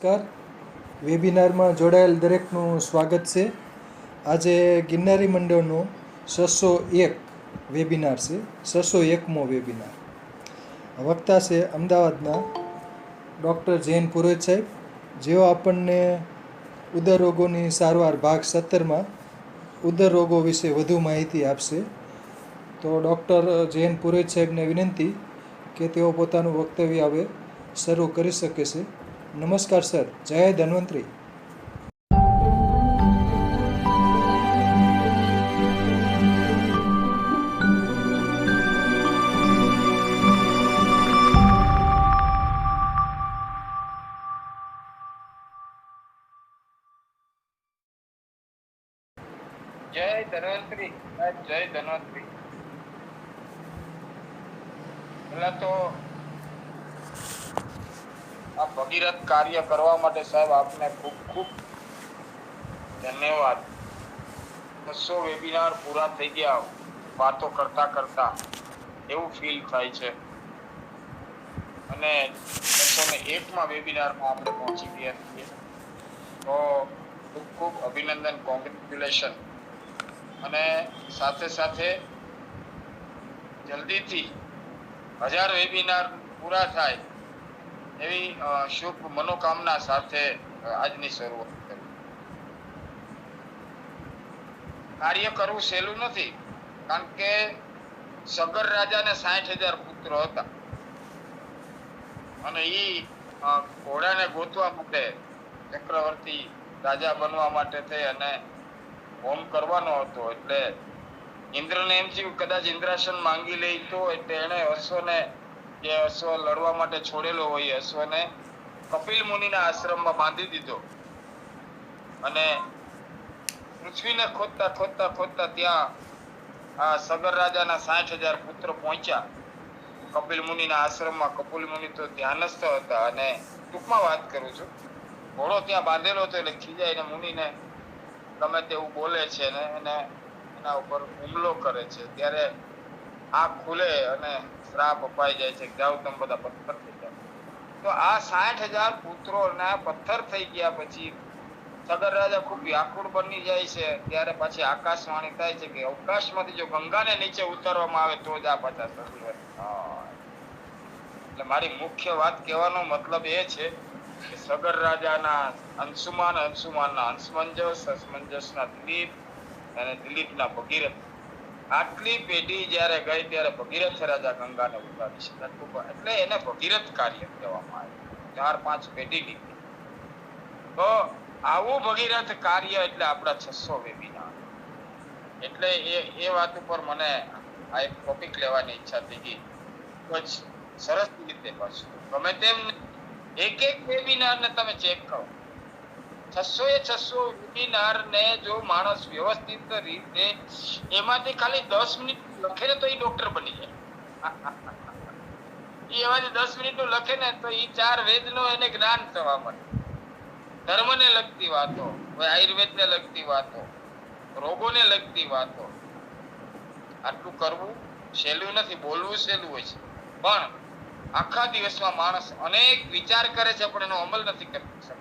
નમસ્કાર. વેબિનારમાં જોડાયેલ દરેકનું સ્વાગત છે. આજે ગિરનારી મંડળનો 601 વેબિનાર છે. 601મો વેબિનાર. વક્તા છે અમદાવાદના ડૉક્ટર જૈન પુરોહિત સાહેબ, જેઓ આપણને ઉદર રોગોની સારવાર ભાગ 17માં ઉદર રોગો વિશે વધુ માહિતી આપશે. તો ડૉક્ટર જૈન પુરોહિત સાહેબને વિનંતી કે તેઓ પોતાનું વક્તવ્ય હવે શરૂ કરી શકે છે. નમસ્કાર સર. જય ધન્વંતરી. જય ધન્વંતરી. જય ધન્વંતરી. પેલા તો આ ભગીરથ કાર્ય કરવા માટે સાહેબ આપને ખૂબ ખૂબ ધન્યવાદ. 600 વેબિનાર પૂરા થઈ ગયા વાતો કરતા કરતા એવું ફીલ થાય છે, અને 601માં વેબિનારમાં આપણે પહોંચી ગયા છીએ. તો ખૂબ ખૂબ અભિનંદન, કોંગ્રેચ્યુલેશન. અને સાથે સાથે જલ્દીથી 1000 વેબિનાર પૂરા થાય એવી શુભ મનોકામના સાથે આજની શરૂઆત કરી. કાર્ય કરવું સહેલું નથી, કારણ કે સગર રાજાને 60,000 પુત્રો હતા, અને એ ઘોડાને ગોતવા માટે, ચક્રવર્તી રાજા બનવા માટે થઈ અને હોમ કરવાનો હતો. એટલે ઇન્દ્રને એમ થયું કદાચ ઇન્દ્રાસન માંગી લે તો, એટલે એને અશ્વને, જે અશ્વ લડવા માટે છોડેલો હોય, અશ્વને કપિલ મુનિના આશ્રમમાં બાંધી દીધો. અને પૃથ્વીને ખોદતા ખોદતા ખોદતા ત્યાં આ સગર રાજાના 60,000 પુત્ર પહોંચ્યા કપિલ મુનિના આશ્રમમાં. કપિલ મુનિ તો ધ્યાનસ્થ હતા, અને ટૂંકમાં વાત કરું છું, ઘોડો ત્યાં બાંધેલો હતો એટલે ખીજાઈને મુનિને ગમે તેવું બોલે છે ને એને એના ઉપર હુમલો કરે છે. ત્યારે આંખ ખુલે અને શ્રાપ અપાઈ જાય છે, જાઓ તમે બધા પથ્થર થઈ જાઓ. તો આ 60,000 પુત્રોના પથ્થર થઈ ગયા પછી સગર રાજા ખૂબ વ્યાકુળ બની જાય છે. ત્યારે પછી આકાશવાણી થાય છે કે અવકાશમાંથી જો ગંગાને નીચે ઉતારવામાં આવે તો જ આ પાછા સજીવન. એટલે મારી મુખ્ય વાત કહેવાનો મતલબ એ છે કે સગર રાજાના અંશુમાન, અંશુમાનના અંશમંજસ, અંશમંજસના દિલીપ અને દિલીપના ભગીરથ, આટલી પેઢી જ્યારે ગઈ ત્યારે ભગીરથ રાજા ગંગાને ઉતારી શક્યા. એટલે એને ભગીરથ કાર્ય કહેવામાં આવે. 4-5 પેઢી નીકળી. તો આવું ભગીરથ કાર્ય એટલે આપણા 600 વેબિનાર. એટલે એ વાત ઉપર મને આ એક ટોપિક લેવાની ઈચ્છા થઈ ગઈ. ખૂબ જ સરસ રીતે પાછું ગમે તેમ એક વેબિનાર ને તમે ચેક કરો, 600 વેબિનાર ને જો માણસ વ્યવસ્થિત રીતે એમાંથી ખાલી 10 મિનિટ લખે ને તો એ ડોક્ટર બની જાય. એમાંથી 10 મિનિટ નું લખે ને તો એ 4 વેદ નો એને જ્ઞાન થવા મળે. ધર્મને લગતી વાતો, આયુર્વેદને લગતી વાતો, રોગોને લગતી વાતો. આટલું કરવું સહેલું નથી, બોલવું સહેલું હોય છે, પણ આખા દિવસમાં માણસ અનેક વિચાર કરે છે પણ એનો અમલ નથી કરી શકતો.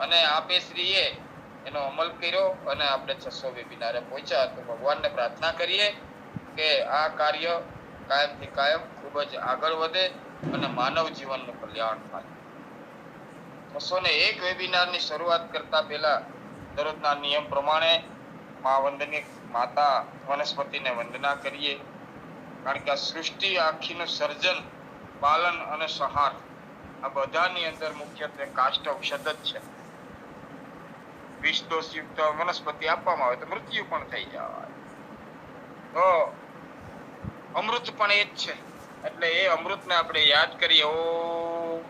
અને આપેશ્રીએ એનો અમલ કર્યો અને આપણે 600 વેબિનારે પહોંચ્યા. તો ભગવાનને પ્રાર્થના કરીએ કે આ કાર્ય કાયમથી કાયમ ખૂબ જ આગળ વધે અને માનવ જીવનનું કલ્યાણ થાય. 601 વેબિનારની શરૂઆત કરતા પહેલા દરરોજના નિયમ પ્રમાણે વંદનીય માતા વનસ્પતિને વંદના કરીએ, કારણ કે આ સૃષ્ટિ આખીનું સર્જન, પાલન અને સંહાર આ બધાની અંદર મુખ્યત્વે કાષ્ટ ઔષધ જ છે. વિષ દોષયુક્ત વનસ્પતિ આપવામાં આવે તો મૃત્યુ પણ થઈ જાય. તો અમૃત પણ એ જ છે. એટલે એ અમૃતને આપણે યાદ કરીએ. ઓમ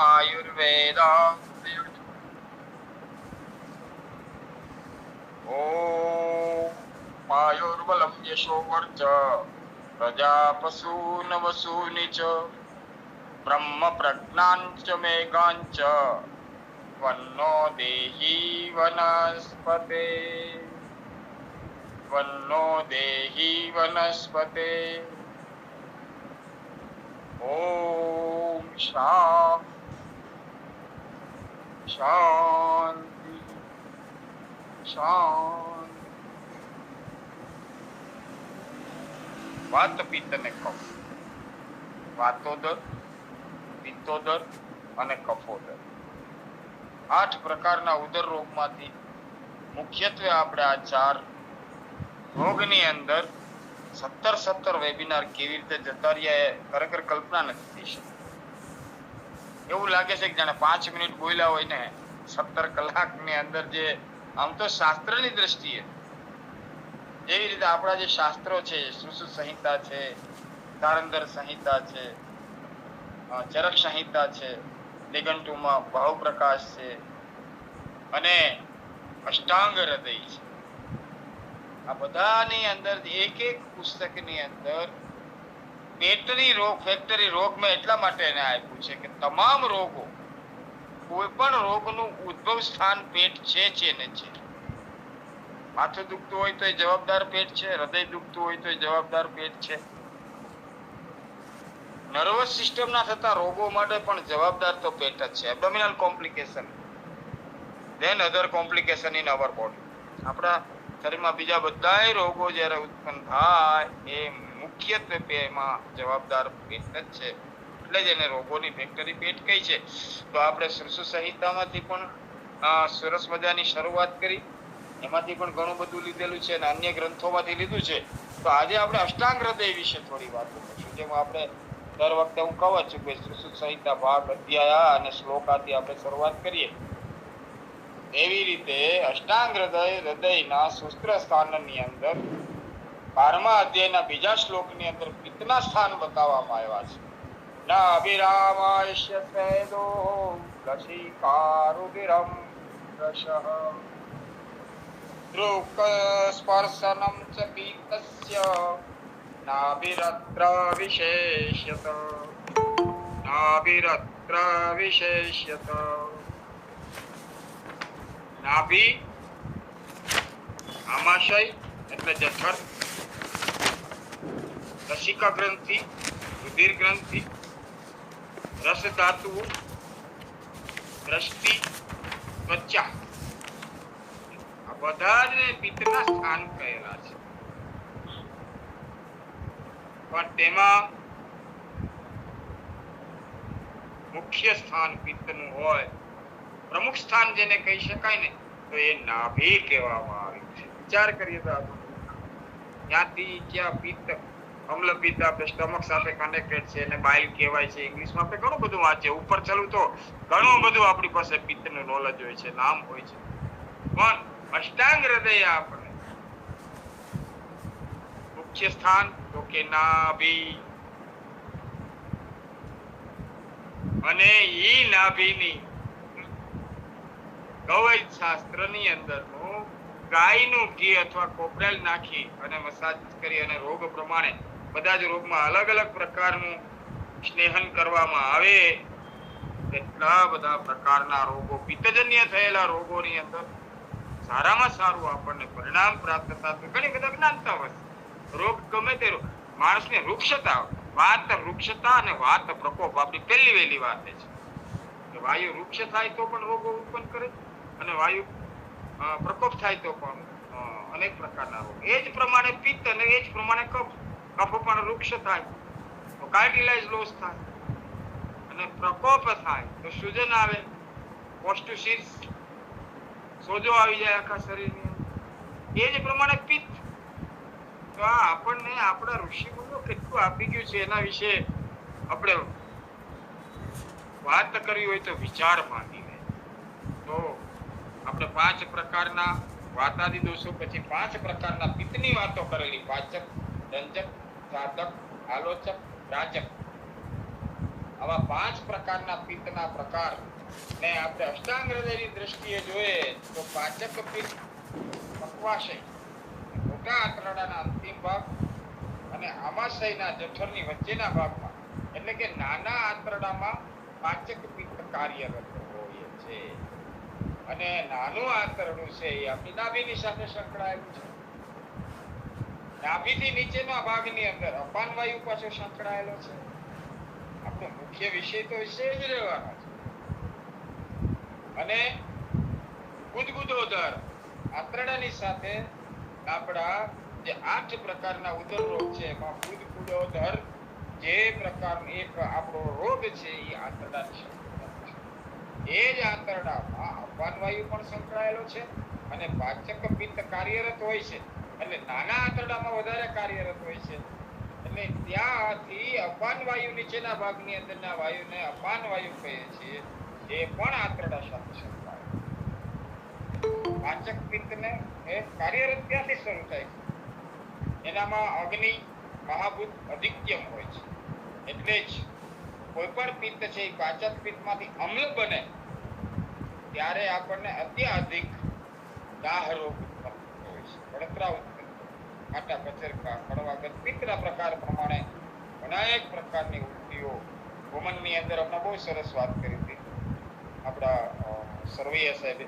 આયુર્વેદા, ઓમ આયુર્બલમ યશો વર્ચ પ્રજા પશૂન વસૂનિ ચ બ્રહ્મ પ્રજ્ઞાંચ મેઘાંચ વન્નો દેહી વનસ્પતે, વન્નો દેહી વનસ્પતે. ઓમ શાંતિ શાંતિ શાંતિ. વાત પિત્ત અને કફ, વાતોદર, પિત્તોદર અને કફોદર, 8 પ્રકારના ઉદર રોગમાંથી મુખ્યત્વે આપણે આ 4 રોગની અંદર 17 વેબિનાર કેવી રીતે જતા રહ્યા એ ખરેખર કલ્પના નથી થઈ શકતી. એવું લાગે છે કે જાણે 5 મિનિટ બોલ્યા હોય ને 17 કલાકની અંદર. જે આમ તો શાસ્ત્રની દ્રષ્ટિએ જેવી રીતે આપણા જે શાસ્ત્રો છે, સુશ્રુત સંહિતા છે, તારંદર સંહિતા છે, ચરક સંહિતા છે, નિઘંટુમાં ભાવપ્રકાશ છે અને અષ્ટાંગ હૃદય છે, આ બધાની અંદર એક પુસ્તકની અંદર પેટની રોગ ફેક્ટરી રોગમાં એટલા માટે એને આપ્યું છે કે તમામ રોગો, કોઈ પણ રોગનું ઉદ્ભવ સ્થાન પેટ છે ને છે. માથું દુખતું હોય તો એ જવાબદાર પેટ છે, હૃદય દુખતું હોય તો એ જવાબદાર પેટ છે, નર્વસ સિસ્ટમના થતા રોગો માટે પણ જવાબદાર તો પેટ જ છે. Abdominal complication, then other complication in our body. આપણા શરીરમાં બીજા બધાય રોગો જ્યારે ઉત્પન્ન થાય એ મુખ્યત્વે એમાં જવાબદાર પેટ જ છે. એટલે જ એને રોગોની ફેક્ટરી પેટ કહી છે. તો આપણે સુશ્રુત સંહિતામાંથી પણ સરસ મજાની શરૂઆત કરી, એમાંથી પણ ઘણું બધું લીધેલું છે અને અન્ય ગ્રંથોમાંથી લીધું છે. તો આજે આપણે અષ્ટાંગ હૃદય વિશે થોડી વાતો કરીશું. જેમાં આપણે દર વખતે હું કહું છું કે સુશ્રુત સંહિતા ભાગ, અધ્યાય અને શ્લોકાથી આપણે શરૂઆત કરીએ. એવી રીતે અષ્ટાંગ હૃદય, હૃદયના સૂત્ર સ્થાનની અંદર 12મા અધ્યાયના બીજા શ્લોકની અંદર પિત્તના સ્થાન બતાવવામાં આવ્યા છે. નાભિરામાયસ્ય સ્વેદો લસિકારુદિરમ રસઃ દૃક સ્પર્શનમ ચ પિત્તસ્ય નાભિરત્ર વિશેષ્યત નાભિરત્ર વિશેષ્યત. નાભી, આમાશય એટલે જઠર, લસિકા ગ્રંથિ, રુધિર ગ્રંથિ, રસ ધાતુઓ, દ્રષ્ટિ, ત્વચા, આ બધાને પિત્તના સ્થાન કહેલા છે. પણ તેમાં મુખ્ય સ્થાન પિત્તનું હોય, પ્રમુખ સ્થાન જેને કહી શકાય ને, તો એ નાભી કહેવામાં આવ્યું છે. વિચાર કરીએ તો ત્યાંથી ક્યાં પિત્ત, અમ્લ પિત્ત આપણે સ્ટમક સાથે કનેક્ટેડ છે અને બાઇલ કહેવાય છે. ઇંગ્લિશમાં આપણે ઘણું બધું વાંચીએ, ઉપર ચલું તો ઘણું બધું આપણી પાસે પિત્તનું નોલેજ હોય છે, નામ હોય છે. પણ અષ્ટાંગ હૃદય આપણે મુખ્ય સ્થાન તો કે નાભી, અને ઈ નાભીની ગૌવૈદ શાસ્ત્રની અંદરનું ગાયનું ઘી અથવા કોપરેલ નાખી અને મસાજ કરી અને રોગ પ્રમાણે બધા જ રોગમાં અલગ અલગ પ્રકારનું સ્નેહન કરવામાં આવે. એટલા બધા પ્રકારના રોગો, પિત્તજન્ય થયેલા રોગોની અંદર સારામાં સારું આપણને પરિણામ પ્રાપ્ત થતું. ઘણી બધા જ્ઞાનતા હોય, રોગ ગમે તે માણસને વૃક્ષતા, વાત વૃક્ષતા અને વાત પ્રકોપ આપણી પહેલી વહેલી વાત છે કે વાયુ વૃક્ષ થાય તો પણ રોગો ઉત્પન્ન કરે અને વાયુ પ્રકોપ થાય તો પણ અનેક પ્રકારના રોગ. એ જ પ્રમાણે પિત્ત અને એ જ પ્રમાણે કફ. કફ પણ વૃક્ષ થાય તો કાર્ટિલાઇઝ લોસ થાય અને પ્રકોપ થાય તો સૂજન આવે, પોસ્ટુસિસ, સોજો આવી જાય આખા શરીરની અંદર. એ જ પ્રમાણે પિત્ત. તો આ આપણને આપણા ઋષિમુનિઓ કેટલું આપી ગયું છે એના વિશે આપણે વાત કરવી હોય તો વિચાર માંગી લે. તો આપણે 5 પ્રકારના વાતાદી દોષો પછી 5 પ્રકારના પિત્તની વાતો કરેલી. પાચક, રંજક, સાધક, આલોચક, રાજક, આવા 5 પ્રકારના પિત્તના પ્રકાર ને આપણે અષ્ટાંગ હૃદયની દ્રષ્ટિએ જોઈએ તો પાચક પિત્ત, પક્વાશય, મોટા આંતરડાના અંતિમ ભાગ અને આમાશયના જઠરની વચ્ચેના ભાગમાં, એટલે કે નાના આંતરડામાં પાચક પિત્ત કાર્યરત હોય છે. અને નાનું આંતરડું છે એ આપણી નાભીની સાથે સંકળાયેલું છે. નાભીથી નીચેના ભાગની અંદર અપાન વાયુ પાછો સંકળાયેલો છે. આપણો મુખ્ય વિષય તો વિશે જ રહેવાનો છે. અને ગુદગુદોદર આંતરડાની સાથે આપણા જે 8 પ્રકારના ઉદર રોગ છે એમાં ગુદગુદોદર જે પ્રકારનો એક આપણો રોગ છે એ આંતરડાની શક્તિમાં છે. એ જ આંતરડામાં અપાન વાયુ પણ સંકળાયેલો છે અને પાચક પિત્ત કાર્યરત હોય છે. એટલે નાના આંતરડામાં વધારે કાર્યરત હોય છે. એટલે ત્યાંથી અપાન વાયુ નીચેના ભાગની અંદરના વાયુને અપાન વાયુ કહીએ છીએ. એ પણ આંતરડા સાથે સંકળાયેલો. પાચક પિત્તને એ કાર્યરત ક્યાંથી શરૂ થાય છે? એનામાં અગ્નિ મહાભૂત અધિક્યમ હોય છે. એટલે જ કોઈ પણ પિત્ત છે એ પાચક પિત્તમાંથી અમ્લ બને ત્યારે આપણને અત્યાધિક દાહ રોગ ઉત્પન્ન હોય છે. બળતરા ઉત્પન્ન ખાટા કચરકા કડવાગત પિત્તના પ્રકાર પ્રમાણે અનેક પ્રકારની ઉલટીઓ ગોમનની અંદર હમણાં બહુ સરસ વાત કરી હતી આપણા સરવૈયા સાહેબે.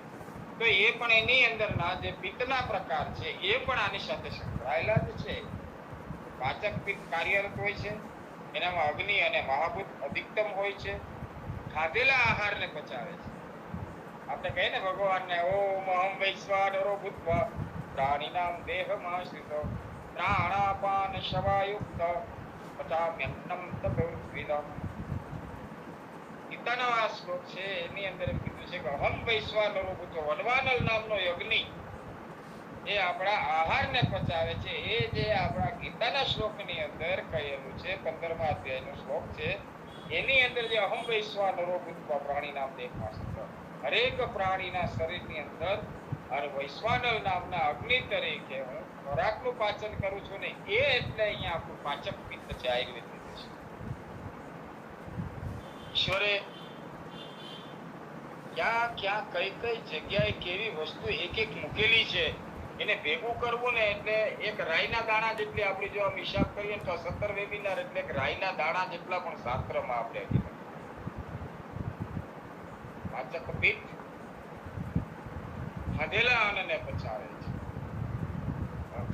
તો એ પણ એની અંદરના જે પિત્તના પ્રકાર છે એ પણ આની સાથે સંકળાયેલા જ છે. પાચક પિત્ત કાર્યરત હોય છે. એનામાં અગ્નિ અને મહાભૂત અધિકતમ હોય છે. ખાધેલા આહારને પચાવે છે. આપણે કહીએ ને ભગવાનને ઓમ અહમ વૈશ્વાનરો ભૂત્વા પ્રાણીનામ દેહમાશ્રિતો પ્રાણાપાન શવાયુક્ત પચામ્યન્નમ તપોર્વિદમ. ગીતાનો આ શ્લોક છે એની અંદર એમ કીધું છે કે અહમ વૈશ્વાનરો ભૂત્વા વનવાનલ નામનો યજ્ઞ એ આપણા આહારને પચાવે છે. એ જે આપણા ગીતાના શ્લોકની અંદર કહેલું છે 15મા અધ્યાયનો શ્લોક છે એની અંદર જે અહમ વૈશ્વાનરો ભૂત્વા પ્રાણીનામ દેહમાશ્રિતો હરેક પ્રાણીના શરીરની અંદર અને વૈશ્વાનર નામના અગ્નિ તરીકે હું ખોરાકનું પાચન કરું છું ને એ એટલે અહીંયા આપણું પાચક પિત્ત છે આયુર્વેદ છે. ઈશ્વરે ક્યાં ક્યાં કઈ કઈ જગ્યાએ કેવી વસ્તુ એક એક મૂકેલી છે એને ભેગું કરવું ને એટલે એક રાઈના દાણા જેટલી આપણી જો આમ હિસાબ કરીએ તો 17 વેબિનાર એટલે એક રાઈના દાણા જેટલા પણ શાસ્ત્રમાં આપણે પાચક પિત્ત ખાધેલા અન્નને પચાવે છે.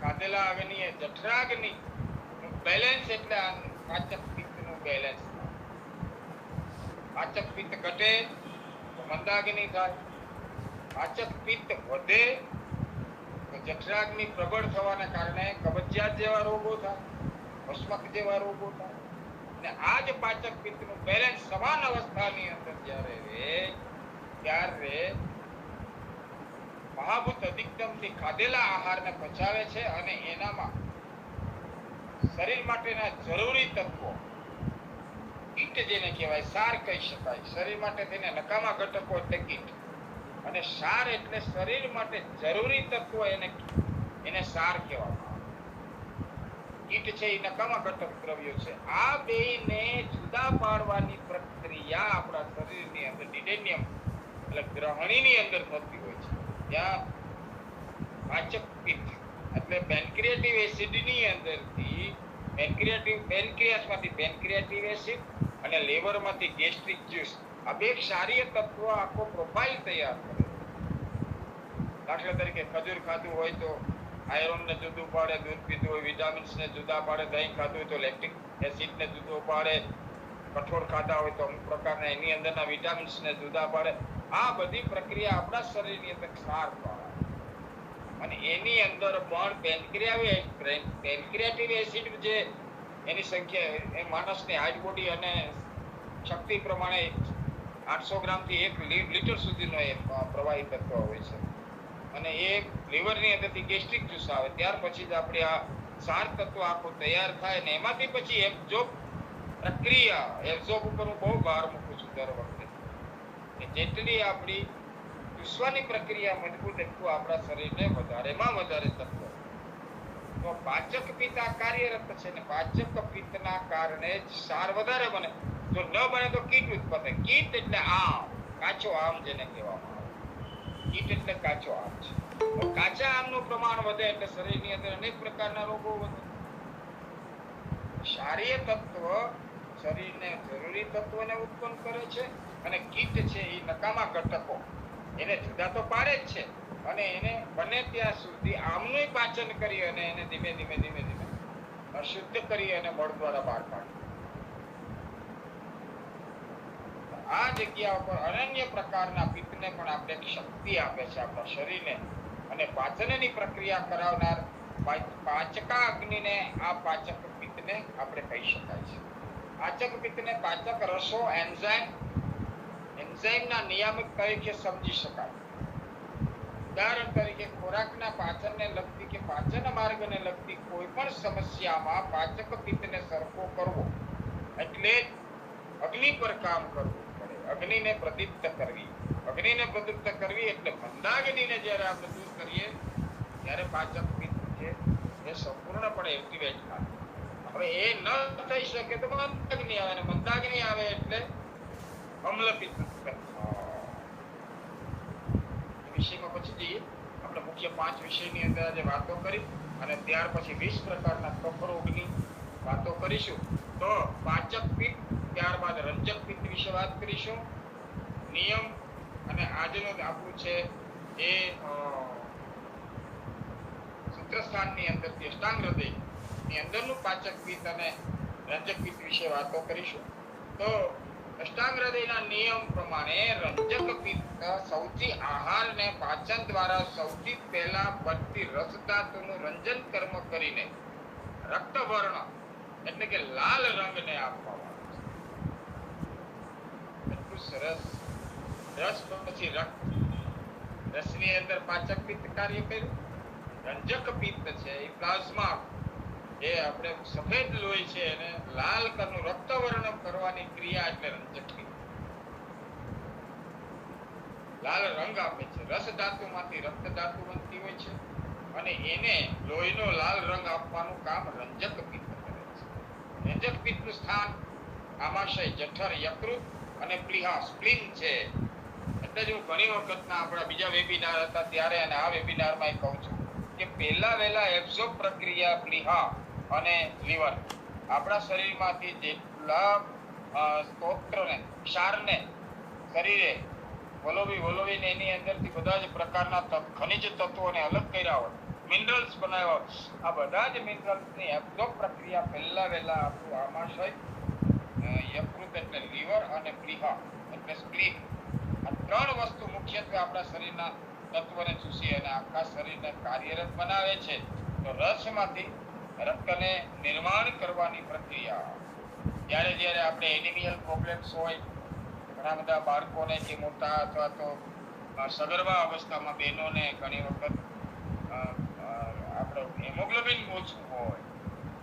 ખાધેલા અગ્નિ એ જઠરાગ્નિ બેલેન્સ એટલે પાચક પિત્તનું બેલેન્સ. પાચક પિત્ત ઘટે તો મંદાગ્નિ થાય. પાચક પિત્ત વધે તો જઠરાગ્નિ પ્રબળ થવાના કારણે કબજિયાત જેવા રોગો થાય, અસ્મક જેવા રોગો થાય. અને આ જ પાચક પિત્તનું બેલેન્સ સમાન અવસ્થાની અંદર જ્યારે રહે ત્યારે મહાભૂત અધિકતમથી ખાધેલા આહારને પચાવે છે અને એનામાં શરીર માટેના જરૂરી તત્વો કીટ જેને કહેવાય સાર કહી શકાય. શરીર માટે તેને નકામા ઘટકો એટલે કીટ અને સાર એટલે શરીર માટે જરૂરી તત્વો એને સાર કહેવામાં આવે. કીટ છે એ નકામા ઘટક દ્રવ્યો છે. આ બેને જુદા પાડવાની પ્રક્રિયા આપણા શરીરની અંદર ડિડેનિયમ એટલે ગ્રહણીની અંદર થતી હોય છે. ત્યાં પાચક પિત્ત એટલે પેન્ક્રિયાટિવ એસિડની અંદરથી પેન્ક્રિયાસમાંથી પેન્ક્રિયાટિવ એસિડ અને લીવરમાંથી ગેસ્ટ્રિક જ્યુસ આ બે ક્ષારીય તત્વો આખો પ્રોફાઇલ તૈયાર કરે. દાખલા તરીકે ખજૂર ખાધું હોય તો આયરનને જુદું પાડે, દૂધ પીધું હોય વિટામિન્સને જુદા પાડે, દહીં ખાધું હોય તો લેક્ટિક એસિડને જુદું પાડે, કઠોળ ખાધા હોય તો અમુક પ્રકારના એની અંદરના વિટામિન્સને જુદા પાડે. આ બધી પ્રક્રિયા આપણા શરીરની અંદર ક્ષાર દ્વારા અને એની અંદર પણ પેન્ક્રિયાટિવ એસિડ જે એની સંખ્યા એ માણસની હાર્ટ બોડી અને શક્તિ પ્રમાણે 800 ગ્રામથી 1 લીટર સુધીનો એ પ્રવાહી તત્વ હોય છે અને એ લીવરની અંદરથી ગેસ્ટ્રિક જ્યુસ આવે ત્યાર પછી જ આપણે આ સાર તત્વ આખું તૈયાર થાય ને એમાંથી પછી એબ્ઝોર્બ પ્રક્રિયા એબ્ઝોર્બ ઉપર હું બહુ ભાર મૂકું છું દર વખતે કે જેટલી આપણી ચૂસવાની પ્રક્રિયા મજબૂત એટલું આપણા શરીરને વધારેમાં વધારે તત્વ. તો પાચક પિત્ત આ કાર્યરત છે ને પાચક પિત્તના કારણે સાર વધારે બને. જો ન બને તો કીટ ઉત્પન્ન થાય. કીટ એટલે આમ, કાચો આમ જેને કહેવામાં આવે. કીટ એટલે કાચો આમ છે. તો કાચા આમનું પ્રમાણ વધે એટલે શરીરની અંદર અનેક પ્રકારના રોગો વધે. ક્ષારીય તત્વ શરીરને જરૂરી તત્વોને ઉત્પન્ન કરે છે અને કીટ છે એ નકામા ઘટકો એને જુદા તો પાડે જ છે અને એને બને ત્યાં સુધી આમનું પાચન કરી અને એને ધીમે ધીમે અશુદ્ધ કરી અને મળ દ્વારા બહાર પાડે. આ જગ્યા ઉપર અનન્ય પ્રકારના પિત્તને પણ આપણે એક શક્તિ આપે છે આપણા શરીરને, અને પાચનની પ્રક્રિયા કરાવનાર પાચકા અગ્નિને આ પાચક પિત્તને આપણે કહી શકાય છે. પાચક પિત્તને પાચક રસો એન્ઝાઇમના નિયામક તરીકે સમજી શકાય. ઉદાહરણ તરીકે ખોરાકના પાચનને લગતી કે પાચન માર્ગને લગતી કોઈ પણ સમસ્યામાં પાચક પિત્તને સરખો કરવો એટલે અગ્નિ પર કામ કરવું પડે, અગ્નિને પ્રદીપ્ત કરવી. અગ્નિને પ્રદીપ્ત કરવી એટલે મંદાગ્નિને જ્યારે આપણે દૂર કરીએ ત્યારે પાચક પિત્ત છે એ સંપૂર્ણપણે એક્ટિવેટ થાય. હવે એ ન થઈ શકે તો મંદાગ્નિ આવે, અને મંદાગ્નિ આવે એટલે અમ્લ પિત્ત વિષયમાં પછી જઈએ. આપણે મુખ્ય 5 વિષયની અંદર આજે વાતો કરી અને ત્યાર પછી 20 પ્રકારના કફ રોગની વાતો કરીશું. તો પાચક પિત્ત, ત્યારબાદ રંજક પિત્ત વિશે વાત કરીશું, નિયમ, અને આજનો આપણું છે એ સૂત્રસ્થાનની અંદર અષ્ટાંગ હૃદય ની અંદરનું પાચક પિત્ત અને રંજક પિત્ત વિશે વાતો કરીશું. તો અષ્ટાંગ હૃદયના નિયમ પ્રમાણે રંજક પિત્ત સૌથી આહારને પાચન દ્વારા સૌથી પહેલા બનતી રસ ધાતુનું રંજન કર્મ કરીને રક્તવર્ણ એટલે કે લાલ રંગને આપવામાં આવે છે. એટલું સરસ. રસ પછી રક્ત, રસની અંદર પાચક પિત્ત કાર્ય કર્યું. રંજક પિત્ત છે એ પ્લાઝમા, એ આપણે સફેદ લોહી છે એને લાલ કરનું રક્તવર્ણ કરવાની ક્રિયા એટલે રંજક પિત્ત. લાલ રંગ આપે છે. રસ ધાતુમાંથી રક્ત ધાતુ બનતી હોય છે અને એને લોહીનો લાલ રંગ આપવાનું કામ રંજક પિત્ત કરે છે. રંજક પિત્તનું સ્થાન આમાશય, જઠર, યકૃત અને પ્લીહા સ્પ્લીન છે. એટલે જ હું ઘણી વખતના આપણા બીજા વેબિનાર હતા ત્યારે અને આ વેબિનારમાં કહું છું કે પહેલા વહેલા એબ્ઝોર્બ પ્રક્રિયા પ્લીહા અને લીવર આપણા શરીરમાંથી જેટલા સ્તોત્રને, ક્ષારને શરીરે વલોવીને એની અંદરથી બધા જ પ્રકારના ખનિજ તત્વોને અલગ કર્યા હોય, મિનરલ્સ બનાવ્યા, આ બધા જ મિનરલ્સની એબ્ઝોર્બ પ્રક્રિયા પહેલા વહેલા આપણું આમાશય, યકૃત એટલે લીવર અને પ્લીહા એટલે સ્પ્લીન, આ 3 વસ્તુ મુખ્યત્વે આપણા શરીરના તત્વોને ચૂસી અને આખા શરીરને કાર્યરત બનાવે છે. તો રસમાંથી રક્તને નિર્માણ કરવાની પ્રક્રિયા. જ્યારે આપણે એનિમિયલ પ્રોબ્લેમ્સ હોય, ઘણા બધા બાળકોને જે મોટા અથવા તો સગર્ભા અવસ્થામાં બહેનોને ઘણી વખત આપણો હિમોગ્લોબિન ઓછું હોય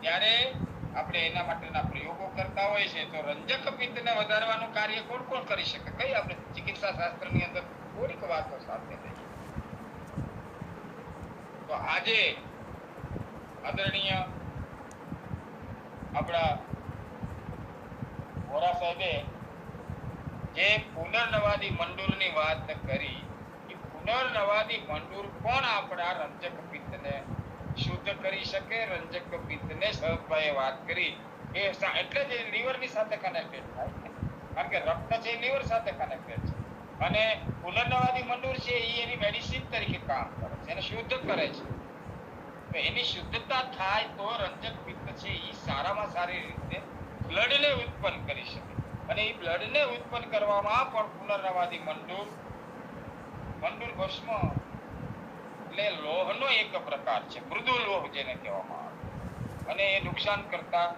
ત્યારે આપણે એના માટેના પ્રયોગો કરતા હોય છે. તો રંજક પિત્તને વધારવાનું કાર્ય કોણ કરી શકે? કઈ આપણે ચિકિત્સા શાસ્ત્રની અંદર થોડીક વાતો સાથે લઈએ. તો આજે આદરણીય આપણા વોરા સાહેબે જે પુનર્નવાદી મંડૂરની વાત કરી, એ પુનર્નવાદી મંડૂર કોણ આપણા રંજક પિત્તને શુદ્ધ કરી શકે? રંજક પિત્તને સહજભાઈએ વાત કરી એ એટલે જ લીવરની સાથે કનેક્ટેડ થાય, કારણ કે રક્ત છે એ લીવર સાથે કનેક્ટેડ છે અને પુનર્નવાદી મંડૂર છે એ એની મેડિસિન તરીકે કામ કરે છે, એને શુદ્ધ કરે છે. તો એની શુદ્ધતા થાય તો રંજક પિત્ત છે એ સારામાં સારી રીતે બ્લડને ઉત્પન્ન કરી શકે, અને એ બ્લડને ઉત્પન્ન કરવામાં પણ પુનર્નવાદી મંડૂર ભસ્મ એટલે લોહનો એક પ્રકાર છે, મૃદુ લોહ જેને કહેવામાં આવે, અને એ નુકસાન કરતા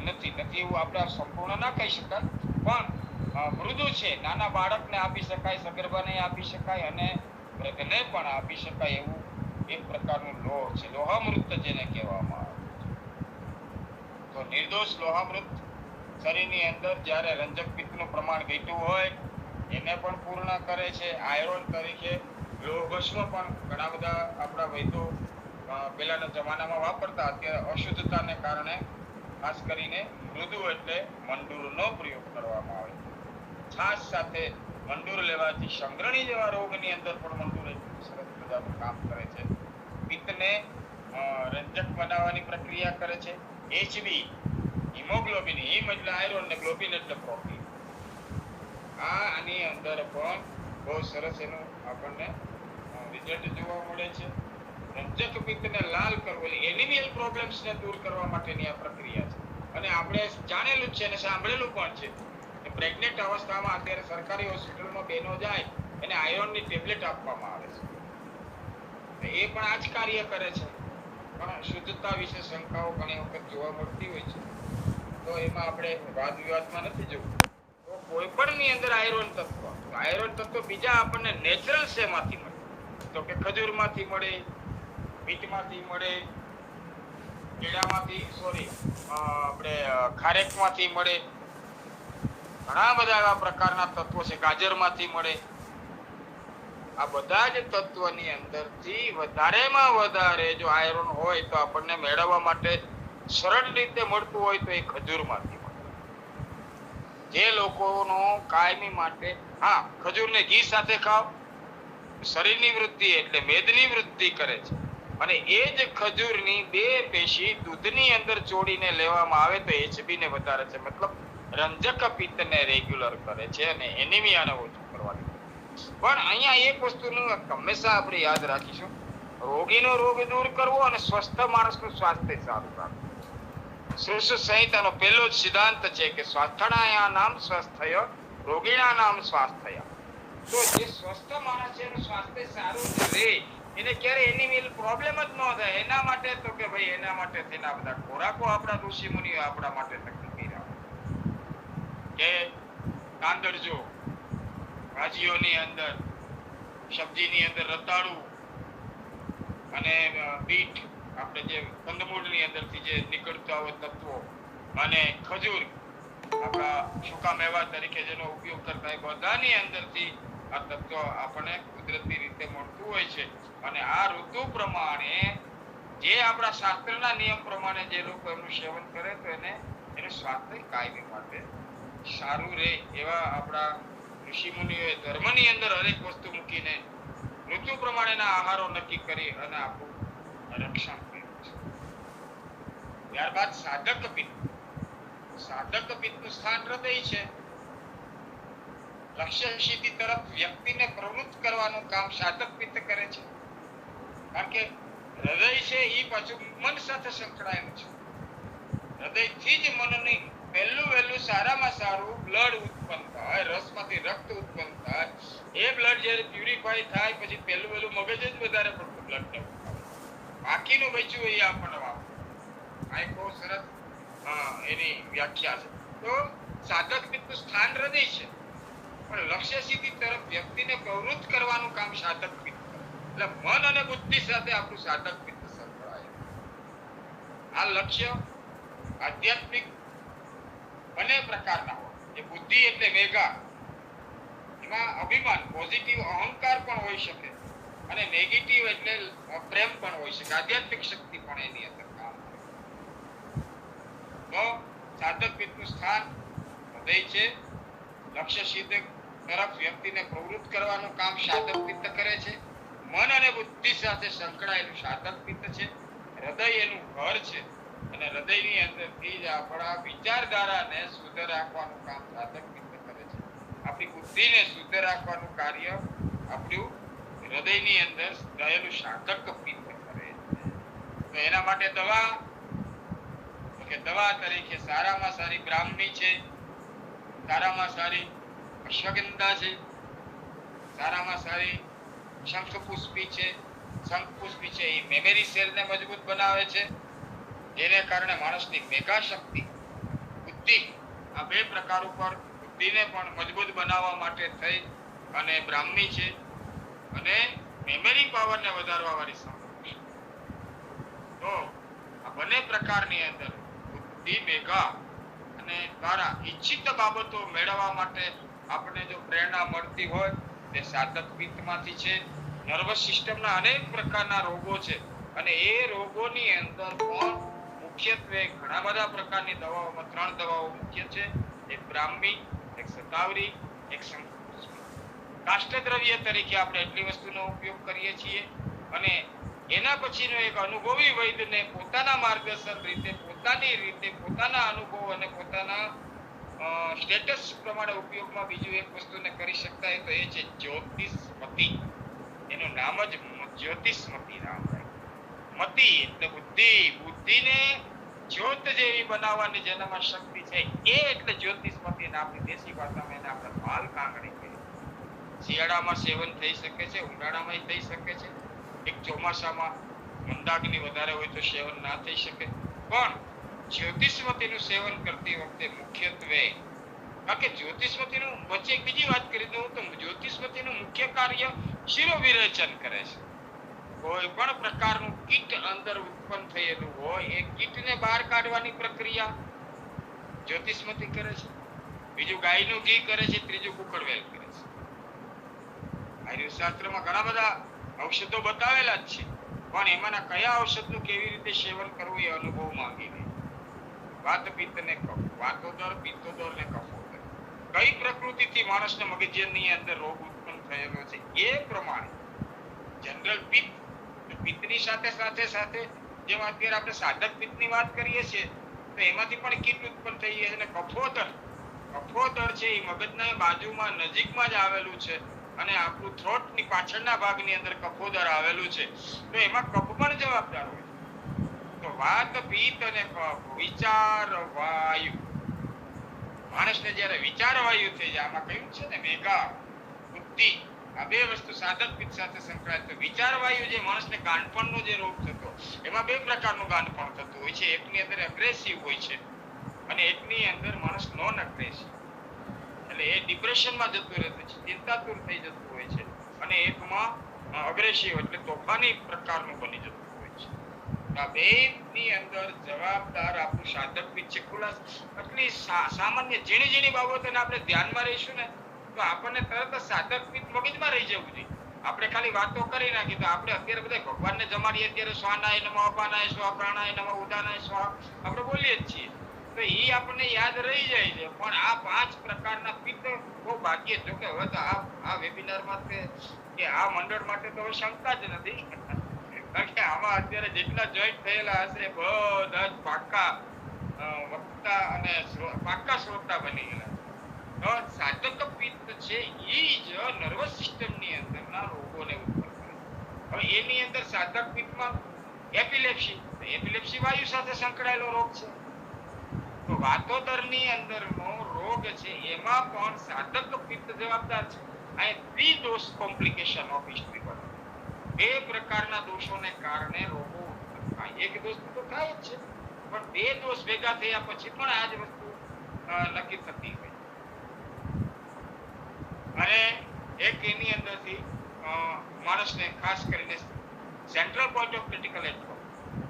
નથી એવું આપણે સંપૂર્ણ ના કહી શકાય, પણ મૃદુ છે. નાના બાળકને આપી શકાય, સગર્ભાને આપી શકાય અને વૃદ્ધને પણ આપી શકાય એવું એક પ્રકારનું લોહ છે, લોહામૃત જેને કહેવામાં આવે છે. તો નિર્દોષ લોહામૃત શરીરની અંદર જ્યારે રંજક પિત્તનું પ્રમાણ ઘટ્યું હોય એને પણ પૂર્ણ કરે છે. આયરન તરીકે લોહ ભસ્મ પણ ઘણા બધા આપણા વૈદ્યો પહેલાના જમાનામાં વાપરતા, અત્યારે અશુદ્ધતાને કારણે ખાસ કરીને મૃદુ એટલે મંડૂરનો પ્રયોગ કરવામાં આવે. છાશ સાથે મંડૂર લેવાથી સંગ્રહણી જેવા રોગની અંદર પણ મંડૂર એટલું સરસ મજાનું કામ કરે છે. પિત્તને રંજક બનાવવાની પ્રક્રિયા કરે છે. HB હિમોગ્લોબિન, હિમ એટલે આયરન ને ગ્લોબિન એટલે પ્રોટીન, આની અંદર પણ બહુ સરસ એનું આપણને રિઝલ્ટ જોવા મળે છે. રંજક પિત્તને લાલ કરવું એટલે એનિમિયલ પ્રોબ્લેમ્સને દૂર કરવા માટેની આ પ્રક્રિયા છે. અને આપણે જાણેલું જ છે અને સાંભળેલું પણ છે કે પ્રેગ્નેન્ટ અવસ્થામાં અત્યારે સરકારી હોસ્પિટલમાં બહેનો જાય એને આયરનની ટેબ્લેટ આપવામાં આવે છે. એ પણ આ જ કાર્ય કરે છે, પણ શુદ્ધતા વિશે શંકાઓ ઘણી વખત જોવા મળતી હોય છે, તો એમાં આપણે વાદ વિવાદમાં નથી જવું. તો કોઈ પણ ની અંદર આયરન તત્વ બીજા આપણને નેચરલ શેમાંથી મળે? તો કે ખજૂરમાંથી મળે, બીટમાંથી મળે, આપણે ખારેકમાંથી મળે, ઘણા બધા એવા પ્રકારના તત્વો છે, ગાજરમાંથી મળે. આ બધા જ તત્વની અંદરથી વધારેમાં વધારે જો આયરન હોય તો આપણને મેળવવા માટે સરળ રીતે મળતું હોય તો એ ખજૂરમાંથી મળે. જે લોકોનો કાયમી માટે ખજૂરને ઘી સાથે ખાવ, શરીરની વૃદ્ધિ એટલે મેદની વૃદ્ધિ કરે છે, અને એ જ ખજૂરની 2 પેશી દૂધની અંદર ચોડીને લેવામાં આવે તો એચબી ને વધારે છે, મતલબ રંજક પિત્તને રેગ્યુલર કરે છે અને એનિમિયાને ઓછું કરવાની. પણ અહીંયા એક વસ્તુનું હંમેશા આપણે યાદ રાખીશું, રોગીનો રોગ દૂર કરવો અને સ્વસ્થ માણસનું સ્વાસ્થ્ય સારું રાખવું. સુશ્રુત સંહિતાનો પહેલો જ સિદ્ધાંત છે કે સ્વાસ્થ્યના નામ સ્વસ્થય, રોગીના નામ સ્વાસ્થ્ય. તો જે સ્વસ્થ માણસ છે એનું સ્વાસ્થ્ય સારું રહે, એને ક્યારે એનિમિયલ પ્રોબ્લેમ જ ન થાય. એના માટે તો કે ભાઈ એના માટે થઈને આ બધા ખોરાકો આપણા ઋષિ મુનિઓ આપણા માટે નક્કી કર્યા કે કાંદરજો, ભાજીઓની અંદર, સબ્જીની અંદર રતાળું અને બીટ, આપણે જે કંદમૂળની અંદરથી જે નીકળતા હોય તત્વો, અને ખજૂર આપણા સૂકા મેવા તરીકે જેનો ઉપયોગ કરતા હોય, બધાની અંદરથી આ તત્વ આપણને કુદરતી રીતે મળતું હોય છે. અને આ ઋતુ પ્રમાણે જે આપણા શાસ્ત્રના નિયમ પ્રમાણે જે લોકો એનું સેવન કરે તો એનું સ્વાસ્થ્ય કાયમી માટે સારું રહે. એવા આપણા ઋષિ મુનિઓએ ધર્મની અંદર હરેક વસ્તુ મૂકીને ઋતુ પ્રમાણેના આહારો નક્કી કરી અને આપણું રક્ષણ કર્યું છે. ત્યારબાદ સાધક પિત્ત. સાધક પિત્તનું સ્થાન હૃદય છે. લક્ષ્ય સિદ્ધિ તરફ વ્યક્તિને પ્રવૃત્ત કરવાનું કામ સાધક પિત્ત કરે છે. કારણ કે હૃદય છે એ પાછું મન સાથે સંકળાયેલું છે. હૃદયથી જ મનની વહેલું સારામાં સારું બ્લડ ઉત્પન્ન થાય, રસમાંથી રક્ત ઉત્પન્ન થાય. એ બ્લડ જ્યારે પ્યુરિફાય થાય પછી વહેલું મગજ જ વધારે પડતું બ્લડ ડેવલપ, બાકીનું બચ્યું એ આપણને વાપરે. આ એક બહુ સરસ એની વ્યાખ્યા છે. તો સાધક પિત્તનું સ્થાન હૃદય છે, પણ લક્ષ્ય સિદ્ધિ તરફ વ્યક્તિને પ્રવૃત્ત કરવાનું કામ સાધક પિત્ત. એટલે મન અને બુદ્ધિ સાથે આપણું સાધક પિત્ત સંકળાયેલું. આ લક્ષ્ય આધ્યાત્મિક બંને પ્રકારના હોય. જે બુદ્ધિ એટલે મેઘા, એમાં અભિમાન પોઝિટિવ અહંકાર પણ હોઈ શકે, અને નેગેટિવ એટલે પ્રેમ પણ હોઈ શકે. આધ્યાત્મિક શક્તિ પણ એની અંદર કામ કરે. તો સાધક પિત્તનું સ્થાન હૃદય છે. લક્ષ્ય સિદ્ધ તરફ વ્યક્તિને પ્રવૃત્ત કરવાનું કામ સાધક પિત્ત કરે છે. મન અને બુદ્ધિ સાથે સંકળાયેલું સાધક પિત્ત છે. હૃદય એનું ઘર છે, અને હૃદયની અંદરથી જ આપણા વિચારધારાને શુદ્ધ રાખવાનું કામ સાધક પિત્ત કરે છે. આપણી બુદ્ધિને શુદ્ધ રાખવાનું કાર્ય આપણું હૃદયની અંદર રહેલું સાધક પિત્ત કરે છે. તો એના માટે દવા તરીકે સારામાં સારી બ્રાહ્મી છે, સારામાં સારી અશ્વગંધા છે, સારામાં સારી શંખપુષ્પી છે. શંખપુષ્પી છે એ મેમરી સેલને મજબૂત બનાવે છે, જેને કારણે માણસની મેઘા શક્તિ, બુદ્ધિ, આ 2 પ્રકાર ઉપર બુદ્ધિને પણ મજબૂત બનાવવા માટે થઈ અને બ્રાહ્મી છે, અને મેમરી પાવરને વધારવા વાળી શંખપુષ્પી. તો આ બંને પ્રકારની અંદર બુદ્ધિ, મેઘા અને દ્વારા ઈચ્છિત બાબતો મેળવવા માટે આપણને જો પ્રેરણા મળતી હોય તે સાધક પિત્તમાંથી છે. નર્વસ સિસ્ટમના અનેક પ્રકારના રોગો છે, અને એ રોગોની અંદર પણ મુખ્યત્વે ઘણા બધા પ્રકારની દવાઓમાં 3 દવાઓ મુખ્ય છે. એક બ્રાહ્મી, એક શતાવરી, એક શંખપુષ્પી. કાષ્ટદ્રવ્ય તરીકે આપણે એટલી વસ્તુનો ઉપયોગ કરીએ છીએ, અને એના પછીનો એક અનુભવી વૈદ્યને પોતાના માર્ગદર્શન રીતે, પોતાની રીતે, પોતાના અનુભવ અને પોતાના સ્ટેટસ પ્રમાણે ઉપયોગમાં બીજું એક વસ્તુને કરી શકતા હોય તો એ છે જ્યોતિષમતી. એનું નામ જ જ્યોતિષમતી નામ. મતિ એટલે બુદ્ધિ. બુદ્ધિને જ્યોત જેવી બનાવવાની જેનામાં શક્તિ છે એ એટલે જ્યોતિષમતી, અને આપણી દેશી ભાષામાં એને આપણે ભાલ કાંગણી કહીએ. શિયાળામાં સેવન થઈ શકે છે, ઉનાળામાં થઈ શકે છે, એક ચોમાસામાં મંદાગ્નિ વધારે હોય તો સેવન ના થઈ શકે. પણ જ્યોતિષમતીનું સેવન કરતી વખતે મુખ્યત્વે, કારણ કે જ્યોતિષમતીનું વચ્ચે એક બીજી વાત કરી દઉં તો જ્યોતિષમતીનું મુખ્ય કાર્ય શિરોવિરેચન કરે છે. કોઈ પણ પ્રકારનું કીટ અંદર ઉત્પન્ન થયેલું હોય એ કીટને બહાર કાઢવાની પ્રક્રિયા જ્યોતિષમતી કરે છે. બીજું ગાયનું ઘી કરે છે, ત્રીજું કુકડવેલ કરે છે. આયુર્વેદ શાસ્ત્રમાં ઘણા બધા ઔષધો બતાવેલા જ છે, પણ એમાંના કયા ઔષધનું કેવી રીતે સેવન કરવું એ અનુભવ માંગી લે. વાત પિત્ત ને કફ, વાતોદર, પિત્તોદર ને કફોદર, કઈ પ્રકૃતિથી માણસના મગજની અંદર રોગ ઉત્પન્ન થયેલો છે એ પ્રમાણે જનરલ પિત્ત, પિત્તની સાથે સાથે સાથે જેમ અત્યારે આપણે સાધક પિત્તની વાત કરીએ છીએ તો એમાંથી પણ કીટ ઉત્પન્ન થઈ છે. અને કફોદર, કફોદર છે એ મગજના બાજુમાં નજીકમાં જ આવેલું છે, અને આપણું થ્રોટ ની પાછળના ભાગની અંદર કફોદર આવેલું છે, તો એમાં કફ પણ જવાબદાર હોય. તો વાત પિત્ત અને કફ, વિચાર વાયુ, માણસને જ્યારે વિચાર વાયુ થઈ જાય, આમાં કહ્યું છે ને મેઘા બુદ્ધિ, આ બે વસ્તુ સાધક પિત્ત સાથે સંકળાયેલ. તો વિચાર વાયુ જે માણસને ગાંઠપણનો જે રોગ થતો, એમાં બે પ્રકારનું ગાંઠપણ થતું હોય છે. એકની અંદર એગ્રેસિવ હોય છે અને એકની અંદર માણસ નોન એગ્રેસિવ, એટલે એ ડિપ્રેશનમાં જતું રહેતું છે, ચિંતાતુર થઈ જતું હોય છે, અને એકમાં અગ્રેસિવ એટલે તોફાની પ્રકારનું બની જતું હોય છે. આ બેની અંદર જવાબદાર આપણું સાધક પિત્ત છે. ખુલાસ આટલી સામાન્ય ઝીણી ઝીણી બાબતોને આપણે ધ્યાનમાં રહીશું ને તો આપણને તરત જ સાધક પિત્ત મગજમાં રહી જવું જોઈએ. આપણે ખાલી વાતો કરી નાખી તો આપણે અત્યારે બધા ભગવાનને જમાડીએ ત્યારે સ્વાનાય નમઃ, અપાનાય સ્વાહા, પ્રાણાય નમઃ, ઉદાનાય સ્વાહા આપણે બોલીએ જ છીએ, તો એ આપણને યાદ રહી જાય છે. પણ આ 5 પ્રકારના પિત્ત બહુ ભાગ્યે, જો કે હવે તો આ વેબિનાર માટે કે આ મંડળ માટે તો શંકા જ નથી, કારણ કે આમાં અત્યારે જેટલા જોઈન્ટ થયેલા હશે બધા જ પાક્કા વક્તા અને પાક્કા શ્રોતા બની ગયેલા. તો સાધક પિત્ત છે એ જ નર્વસ સિસ્ટમની અંદરના રોગોને ઉત્પન્ન કરે. હવે એની અંદર સાધક પિત્તમાં એપિલેપ્સી, એપિલેપ્સી વાયુ સાથે સંકળાયેલો રોગ છે. તો વાતોદરની અંદરનો રોગ છે એમાં પણ સાધક પિત્ત જવાબદાર છે. આ 3 દોષ કોમ્પ્લિકેશન ઓફ હિસ્ટ્રી પર, બે પ્રકારના દોષોને કારણે રોગો ઉત્પન્ન થાય. એક દોષ તો થાય જ છે, પણ બે દોષ ભેગા થયા પછી પણ આ જ વસ્તુ નક્કી થતી હોય. અને એક એની અંદરથી માણસને ખાસ કરીને central point of critical atrophy,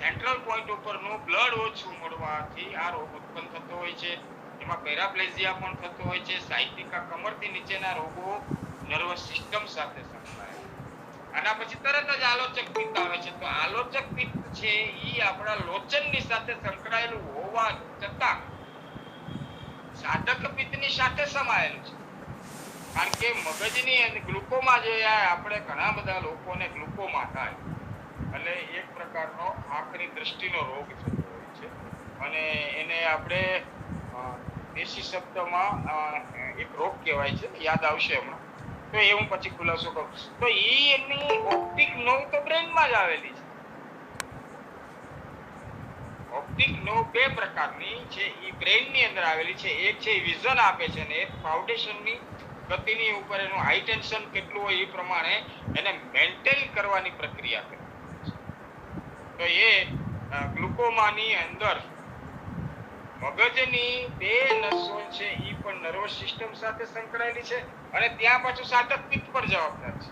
central point ઉપરનું બ્લડ ઓછું મળવાથી આ રોગ ઉત્પન્ન થતો હોય છે. એમાં પેરાપ્લેઝિયા પણ થતો હોય છે. સાયટિકા, કમરથી નીચેના રોગો નર્વસ સિસ્ટમ સાથે સંકળાયેલા. આના પછી તરત જ આલોચક પિત્ત આવે છે. તો આલોચક પિત્ત છે ઈ આપણા લોચનની સાથે સંકળાયેલું હોવા છતાં સાધક પિત્તની સાથે સમાયેલું છે. કારણ કે મગજની અંદર ગ્લુકોમા જે આપણે ઘણા બધા લોકોને ગ્લુકોમા થાય એટલે એક પ્રકારનો આંખની દ્રષ્ટિનો રોગ થતો હોય છે, અને એને આપણે દેશી શબ્દમાં એક રોગ કહેવાય છે, યાદ આવશે હમણાં, તો એ હું પછી ખુલાસો કરું. તો એની ઓપ્ટિક નોવ તો બ્રેનમાં જ આવેલી છે. ઓપ્ટિક નોવ બે પ્રકારની છે, એ બ્રેનની અંદર આવેલી છે. એક છે વિઝન આપે છે, અને એક ફાઉન્ડેશનની ગતિની ઉપર એનું હાઈ ટેન્શન કેટલું હોય એ પ્રમાણે એને મેન્ટેન કરવાની પ્રક્રિયા કરે. તો એ ગ્લુકોમાની અંદર મગજની બે નસો છે એ પણ નર્વસ સિસ્ટમ સાથે સંકળાયેલી છે, અને ત્યાં પાછું સાધક પિત્ત પર જવાબદાર છે.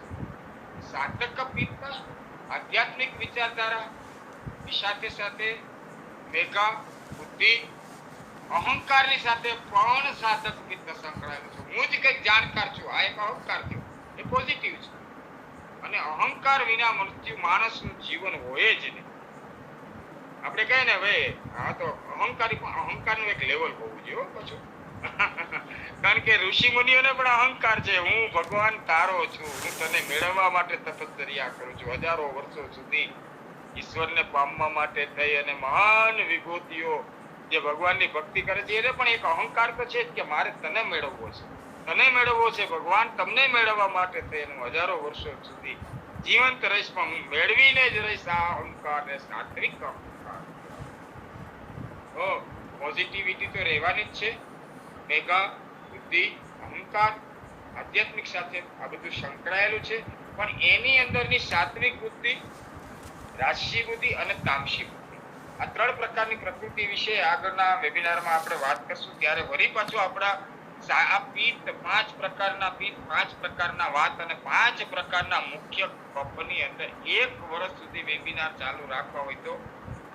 સાધક પિત્ત આધ્યાત્મિક વિચારધારા સાથે સાથે મેઘા, બુદ્ધિ, અહંકારની સાથે પણ સાધક પિત્ત સંકળાયેલું છે. હું જ કઈક જાણકાર છું, આ એક અહંકાર થયો, એ પોઝિટિવ છે. અને અહંકાર વિના માણસનું જીવન હોય જ નહીં. આપણે કહે ને ભાઈ આ તો અહંકારનું એક લેવલ હોવું જોઈએ પાછું. કારણ કે ઋષિ મુનિઓને પણ અહંકાર છે. હું ભગવાન તારો છું, હું તને મેળવવા માટે તપશ્ચર્યા કરું છું. હજારો વર્ષો સુધી ઈશ્વરને પામવા માટે થઈ અને મહાન વિભૂતિઓ જે ભગવાનની ભક્તિ કરે છે, એને પણ એક અહંકાર તો છે કે મારે તને મેળવવો છે, તને મેળવવો છે ભગવાન, તમને મેળવવા માટે થઈને હજારો વર્ષો સુધી જીવંત રહીશ, પણ હું મેળવીને જ રહીશ. આ અહંકાર ને સાત્વિક અહંકાર. તો પોઝિટિવિટી તો રહેવાની જ છે. મેઘા, બુદ્ધિ, અહંકાર, આધ્યાત્મિક સાથે આ બધું સંકળાયેલું છે. પણ એની અંદરની સાત્વિક બુદ્ધિ, રાજસી બુદ્ધિ અને તામસી બુદ્ધિ, આ 3 પ્રકારની પ્રકૃતિ વિશે આગળના વેબિનારમાં આપણે વાત કરશું. ત્યારે વળી પાછું આપણા આ પિત્ત 5 પ્રકારના પિત્ત, 5 પ્રકારના વાત અને 5 પ્રકારના મુખ્ય કફની અંદર 1 વર્ષ સુધી વેબિનાર ચાલુ રાખવા હોય તો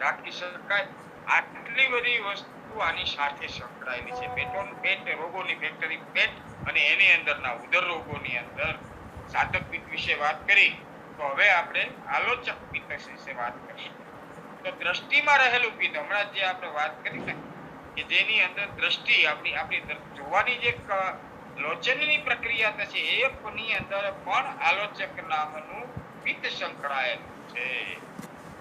રાખી શકાય. આટલી બધી વસ્તુ આની સાથે સંકળાયેલી છે. પેટ રોગોની ફેક્ટરી પેટ અને એની અંદરના ઉદર રોગોની અંદર સાધક પિત્ત વિશે વાત કરી. તો હવે આપણે આલોચક પિત્ત વિશે વાત કરીશું. તો દ્રષ્ટિમાં રહેલું પિત્ત, હમણાં જે આપણે વાત કરી ને કે જેની અંદર દ્રષ્ટિ આપણી જોવાની જે લોચનની પ્રક્રિયા છે એની અંદર પણ આલોચક નામનું પિત્ત સંકળાયેલું છે.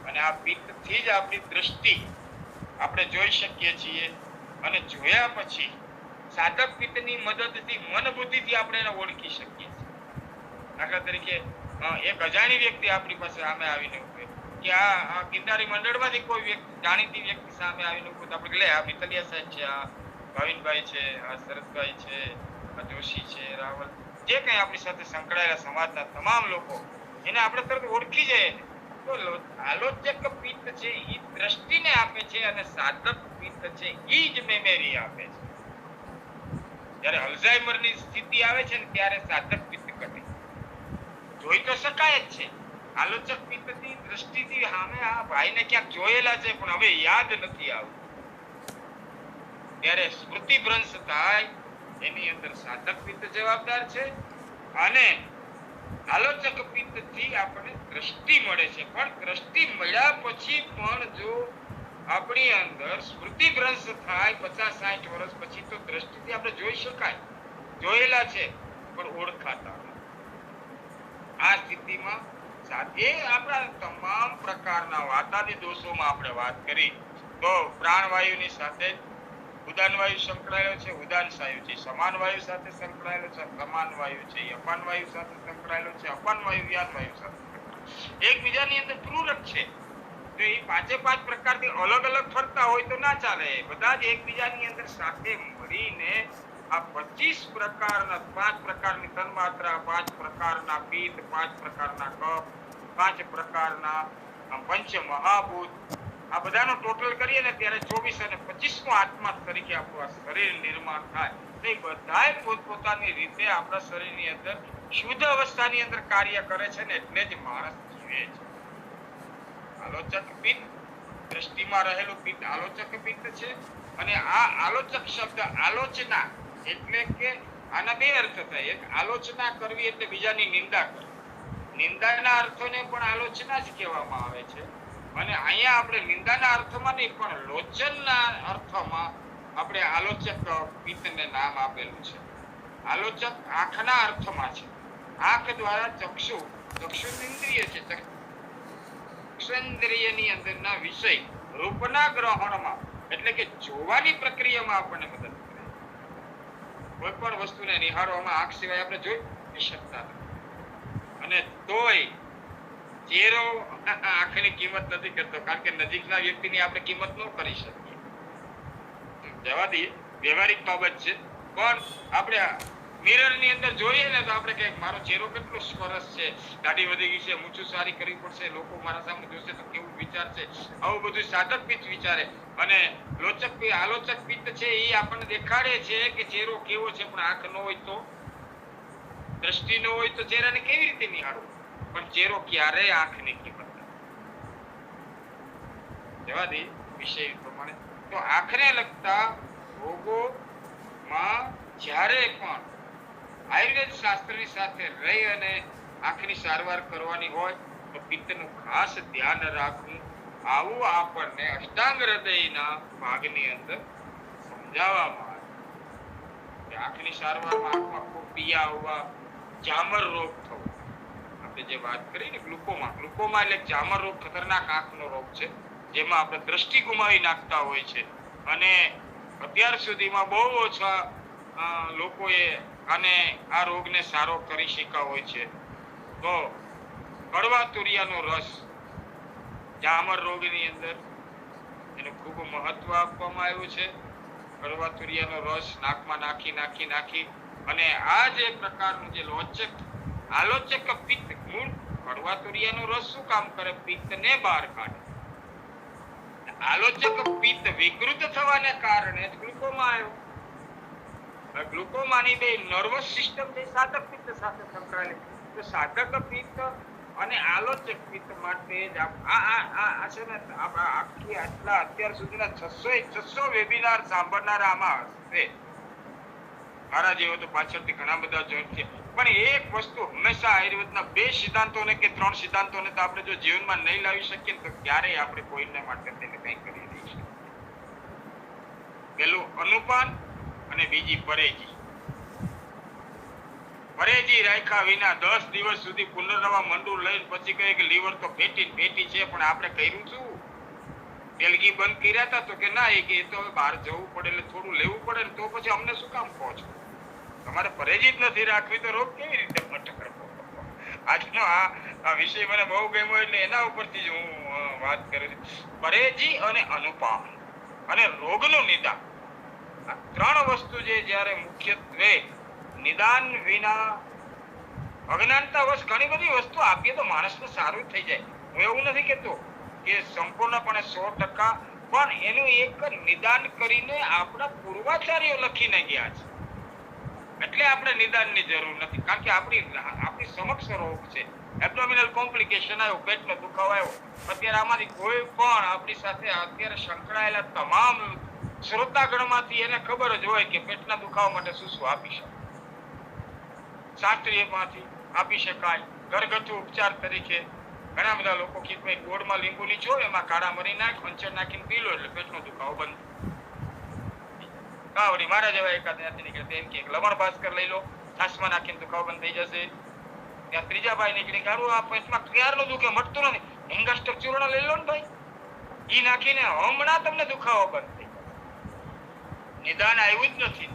અને આ પિત્તથી જ આપણી દ્રષ્ટિ આપણે જોઈ શકીએ છીએ. અને જોયા પછી સાધક પિત્તની મદદથી મન બુદ્ધિથી આપણે એને ઓળખી શકીએ છીએ. દાખલા તરીકે એક અજાણી વ્યક્તિ આપણી પાસે સામે આવીને ઉભે કે આ ગિરનારી મંડળમાંથી કોઈ વ્યક્તિ જાણીતી વ્યક્તિ સામે આવીને ઉભો તો આપણે આ મિતલિયા સાહેબ છે, આ ભાવિનભાઈ છે, આ શરદભાઈ છે, આ જોશી છે, રાવલ, જે કંઈ આપણી સાથે સંકળાયેલા સમાજના તમામ લોકો, એને આપણે તરત ઓળખી જઈએ. તો આલોચક પિત્ત છે એ દ્રષ્ટિને આપે છે અને સાધક પિત્ત છે એ જ મેમરી આપે છે. જ્યારે અલ્ઝાઇમરની સ્થિતિ આવે છે ને ત્યારે સાધક પિત્ત ઘટે. જોઈ તો શકાય જ છે. આલોચક પિત્તની દ્રષ્ટિથી સામે આ ભાઈને ક્યાંક જોયેલા છે પણ હવે યાદ નથી આવતું. ત્યારે સ્મૃતિ ભ્રંશ થાય એની અંદર સાધક પિત્ત જવાબદાર છે. અને આલોચક પિત્તથી આપણને દ્રષ્ટિ મળે છે. પણ દ્રષ્ટિ મળ્યા પછી પણ જો આપણી અંદર સ્મૃતિ ભ્રંશ થાય 50-60 વર્ષ પછી તો દ્રષ્ટિથી આપણે જોઈ શકાય, જોયેલા છે પણ ઓળખાતા નથી. આ સ્થિતિમાં સાથે આપણા તમામ પ્રકારના વાતાદી દોષોમાં આપણે વાત કરી તો પ્રાણવાયુની સાથે ઉદાન વાયુ સંકળાયેલો છે, ઉદાન વાયુ છે સમાન વાયુ સાથે સંકળાયેલો છે, સમાન વાયુ છે અપાન વાયુ સાથે સંકળાયેલો છે, અપાન વાયુ વ્યાન વાયુ સાથે એકબીજાની અંદર પૂરક છે. તો એ 5 પ્રકારથી અલગ અલગ ફરતા હોય તો ના ચાલે. બધા જ એકબીજાની અંદર સાથે મળીને આ 25 પ્રકારના 5 પ્રકારની તન્માત્રા, 5 પ્રકારના પિત્ત, 5 પ્રકારના કફ, 5 પ્રકારના પંચ મહાભૂત, આ બધાનો ટોટલ કરીએ ને ત્યારે 24 અને 25મો આત્મા તરીકે આપણું આ શરીર નિર્માણ થાય. તો એ બધાય પોતપોતાની રીતે આપણા શરીરની અંદર શુદ્ધ અવસ્થાની અંદર કાર્ય કરે છે ને એટલે જ માણસ જીવે છે. આલોચક પિત્ત, દ્રષ્ટિમાં રહેલું પિત્ત આલોચક પિત્ત છે. અને આ આલોચક શબ્દ આલોચના એટલે કે આના 2 અર્થ થાય. એક આલોચના કરવી એટલે બીજાની નિંદા કરવી. નિંદાના અર્થોને પણ આલોચના જ કહેવામાં આવે છે. અને અહીંયા આપણે નિંદાના અર્થમાં નહીં પણ લોચનના અર્થમાં આપણે આલોચક પિત્તને નામ આપેલું છે. આલોચક આંખના અર્થમાં છે. આંખ દ્વારા ચક્ષુન્દ્રિય છે. ચક્ષુન્દ્રિયની અંદરના વિષય રૂપના ગ્રહણમાં એટલે કે જોવાની પ્રક્રિયામાં આપણને મદદ કરે. કોઈ પણ વસ્તુને નિહાળવામાં આંખ સિવાય આપણે જોઈ શકતા નથી. અને તોય ચહેરો આંખની કિંમત નથી કરતો કારણ કે નજીકના વ્યક્તિની આપણે કિંમત ન કરી શકીએ. જવા દઈએ, વ્યવહારિક બાબત છે. પણ આપણે મિરરની અંદર જોઈએ ને તો આપણે કહીએ મારો ચહેરો કેટલો સરસ છે, દાઢી વધી ગઈ છે, મૂછું સારી કરવી પડશે, લોકો મારા સામે જોશે તો કેવું વિચારશે, આવું બધું સાધક પિત્ત વિચારે. અને આલોચક પિત્ત છે એ આપણને દેખાડે છે કે ચહેરો કેવો છે પણ આંખ ન હોય તો, દ્રષ્ટિ ન હોય તો ચહેરાને કેવી રીતે નિહાળવું. પણ ચહેરો ક્યારેય આંખની કિંમત નથી. જવા દે વિષય પ્રમાણે. તો આંખને લગતા રોગોમાં જ્યારે પણ આયુર્વેદ શાસ્ત્રની સાથે રહી અને આંખની સારવાર કરવાની હોય તો પિત્તનું ખાસ ધ્યાન રાખવું. આવું આપણને અષ્ટાંગ હૃદયના ભાગની અંદર સમજાવવામાં આવે. આંખની સારવારમાં આંખમાં ખૂબ પિયા આવવા, જામર રોગ થવો, આપણે જે વાત કરી ને ગ્લુકોમા એટલે જામર રોગ ખતરનાક આંખનો રોગ છે જેમાં આપણે દ્રષ્ટિ ગુમાવી નાખતા હોય છે. અને અત્યાર સુધીમાં બહુ ઓછા લોકોએ આ રોગને સારો કરી શક્યા હોય છે. તો કડવા તુરિયાનો રસ જામર રોગની અંદર એનું ખૂબ મહત્વ આપવામાં આવ્યું છે. કડવા તુરિયાનો રસ નાકમાં નાખી અને આ જે પ્રકારનું જે આલોચક પિત્ત, મૂળ કડવા તુરિયાનો રસ શું કામ કરે? પિત્તને બહાર કાઢે. આલોચક પિત્ત વિકૃત થવાને કારણે ગ્લુકોમા આવ્યો. ગ્લુકોમાની બે નર્વસ સિસ્ટમ જે સાધક પિત્ત સાથે સંકળાયેલી, તો સાધક પિત્ત અને આલોચક પિત્ત માટે જ આ છે ને આખી આટલા અત્યાર સુધીના 600 વેબિનાર સાંભળનારા આમાં હશે. મારા જેવો તો પાછળથી ઘણા બધા જોઈન છે, પણ એક વસ્તુ હંમેશા આયુર્વેદના 2 સિદ્ધાંતોને કે 3 સિદ્ધાંતોને તો આપણે જો જીવનમાં નહીં લાવી શકીએ તો ક્યારેય આપણે કોઈને માટે તેને કંઈ કરી નહીં શકીએ. પેલું અનુપાન અને બીજી પરેજી. પરેજી રાખ્યા વિના 10 દિવસ સુધી પુનર્નવા મંડું લઈને પછી કહે કે લીવર તો ફેટી છે, પણ આપણે કર્યું શું? તેલગી બંધ કર્યા હતા તો કે ના, એ કે તો બહાર જવું પડે એટલે થોડું લેવું પડે ને, તો પછી અમને શું કામ કહો છો? તમારે પરેજી જ નથી રાખવી તો રોગ કેવી રીતે મટ કરવો? આજનો આ વિષય મને બહુ ગમ્યો એટલે એના ઉપરથી જ હું વાત કરું છું. પરેજી અને અનુપાન અને રોગનું નિદાન, આ 3 વસ્તુ જે જ્યારે મુખ્યત્વે નિદાન વિના અજ્ઞાનતાવશ ઘણી બધી વસ્તુ આપીએ તો માણસને સારું થઈ જાય. હું એવું નથી કહેતો કે સંપૂર્ણપણે 100%, પણ એનું એક નિદાન કરીને આપણા પૂર્વાચાર્યો લખીને ગયા છે. એટલે આપણે નિદાનની જરૂર નથી, કારણ કે આપણી સમક્ષ રોગ છે. એબ્ડોમિનલ કોમ્પ્લિકેશન આવ્યો, પેટનો દુખાવો આવ્યો, અત્યારે આમાંથી કોઈ પણ આપણી સાથે અત્યારે સંકળાયેલા તમામ શ્રોતાગણમાંથી એને ખબર જ હોય કે પેટના દુખાવા માટે શું શું આપી શકાય. શાસ્ત્રીયમાંથી આપી શકાય, ઘરગથ્થુ ઉપચાર તરીકે ઘણા બધા લોકો કે ભાઈ ગોળમાં લીંબુ નીચો, એમાં કાળા મરી નાખ, અંચળ નાખીને પી લો એટલે પેટનો દુખાવો બંધ. કાવડી મારા જેવા એકાદ ત્યાંથી નીકળે એમ કે લવણ ભાસ્કર લઈ લો, છાશમાં નાખીને દુખાવો બંધ થઈ જશે. ત્યાં ત્રીજા ભાઈ નીકળી કે આ પેટમાં ક્યારનું દુખે, મટતું નથી, હિંગાષ્ટક ચૂર્ણ લઈ લો ને ભાઈ, ઈ નાખીને હમણાં તમને દુખાવો બંધ થઈ જશે. નિદાન આવ્યું જ નથી,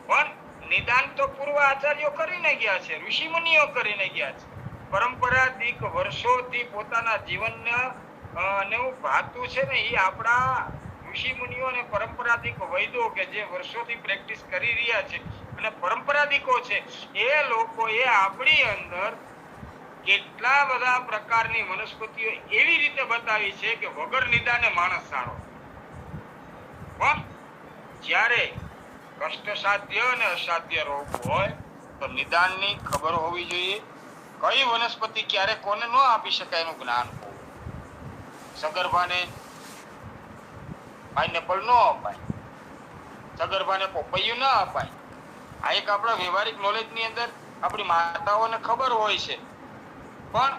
પણ નિદાન તો પૂર્વ આચાર્યો કરીને ગયા છે, ઋષિ મુનિઓ કરીને ગયા છે. પરંપરાગત વર્ષોથી પોતાના જીવનના નું ભાતું છે ને, એ આપણા ઋષિ મુનિઓ અને પરંપરાગત વૈદો કે જે વર્ષોથી પ્રેક્ટિસ કરી રહ્યા છે અને પરંપરાગતો છે, એ લોકોએ આપણી અંદર કેટલા બધા પ્રકારની વનસ્પતિઓ એવી રીતે બતાવી છે કે વગર નિદાને માણસ સારો. પણ જ્યારે કષ્ટસાધ્ય અને અસાધ્ય રોગ હોય તો નિદાનની ખબર હોવી જોઈએ. કઈ વનસ્પતિ ક્યારે કોને ન આપી શકાય એનું જ્ઞાન હોવું. સગર્ભાને પાઇનેપલ ન અપાય, સગર્ભાને પપૈયું ન અપાય. આ એક આપણા વ્યવહારિક નોલેજની અંદર આપણી માતાઓને ખબર હોય છે, પણ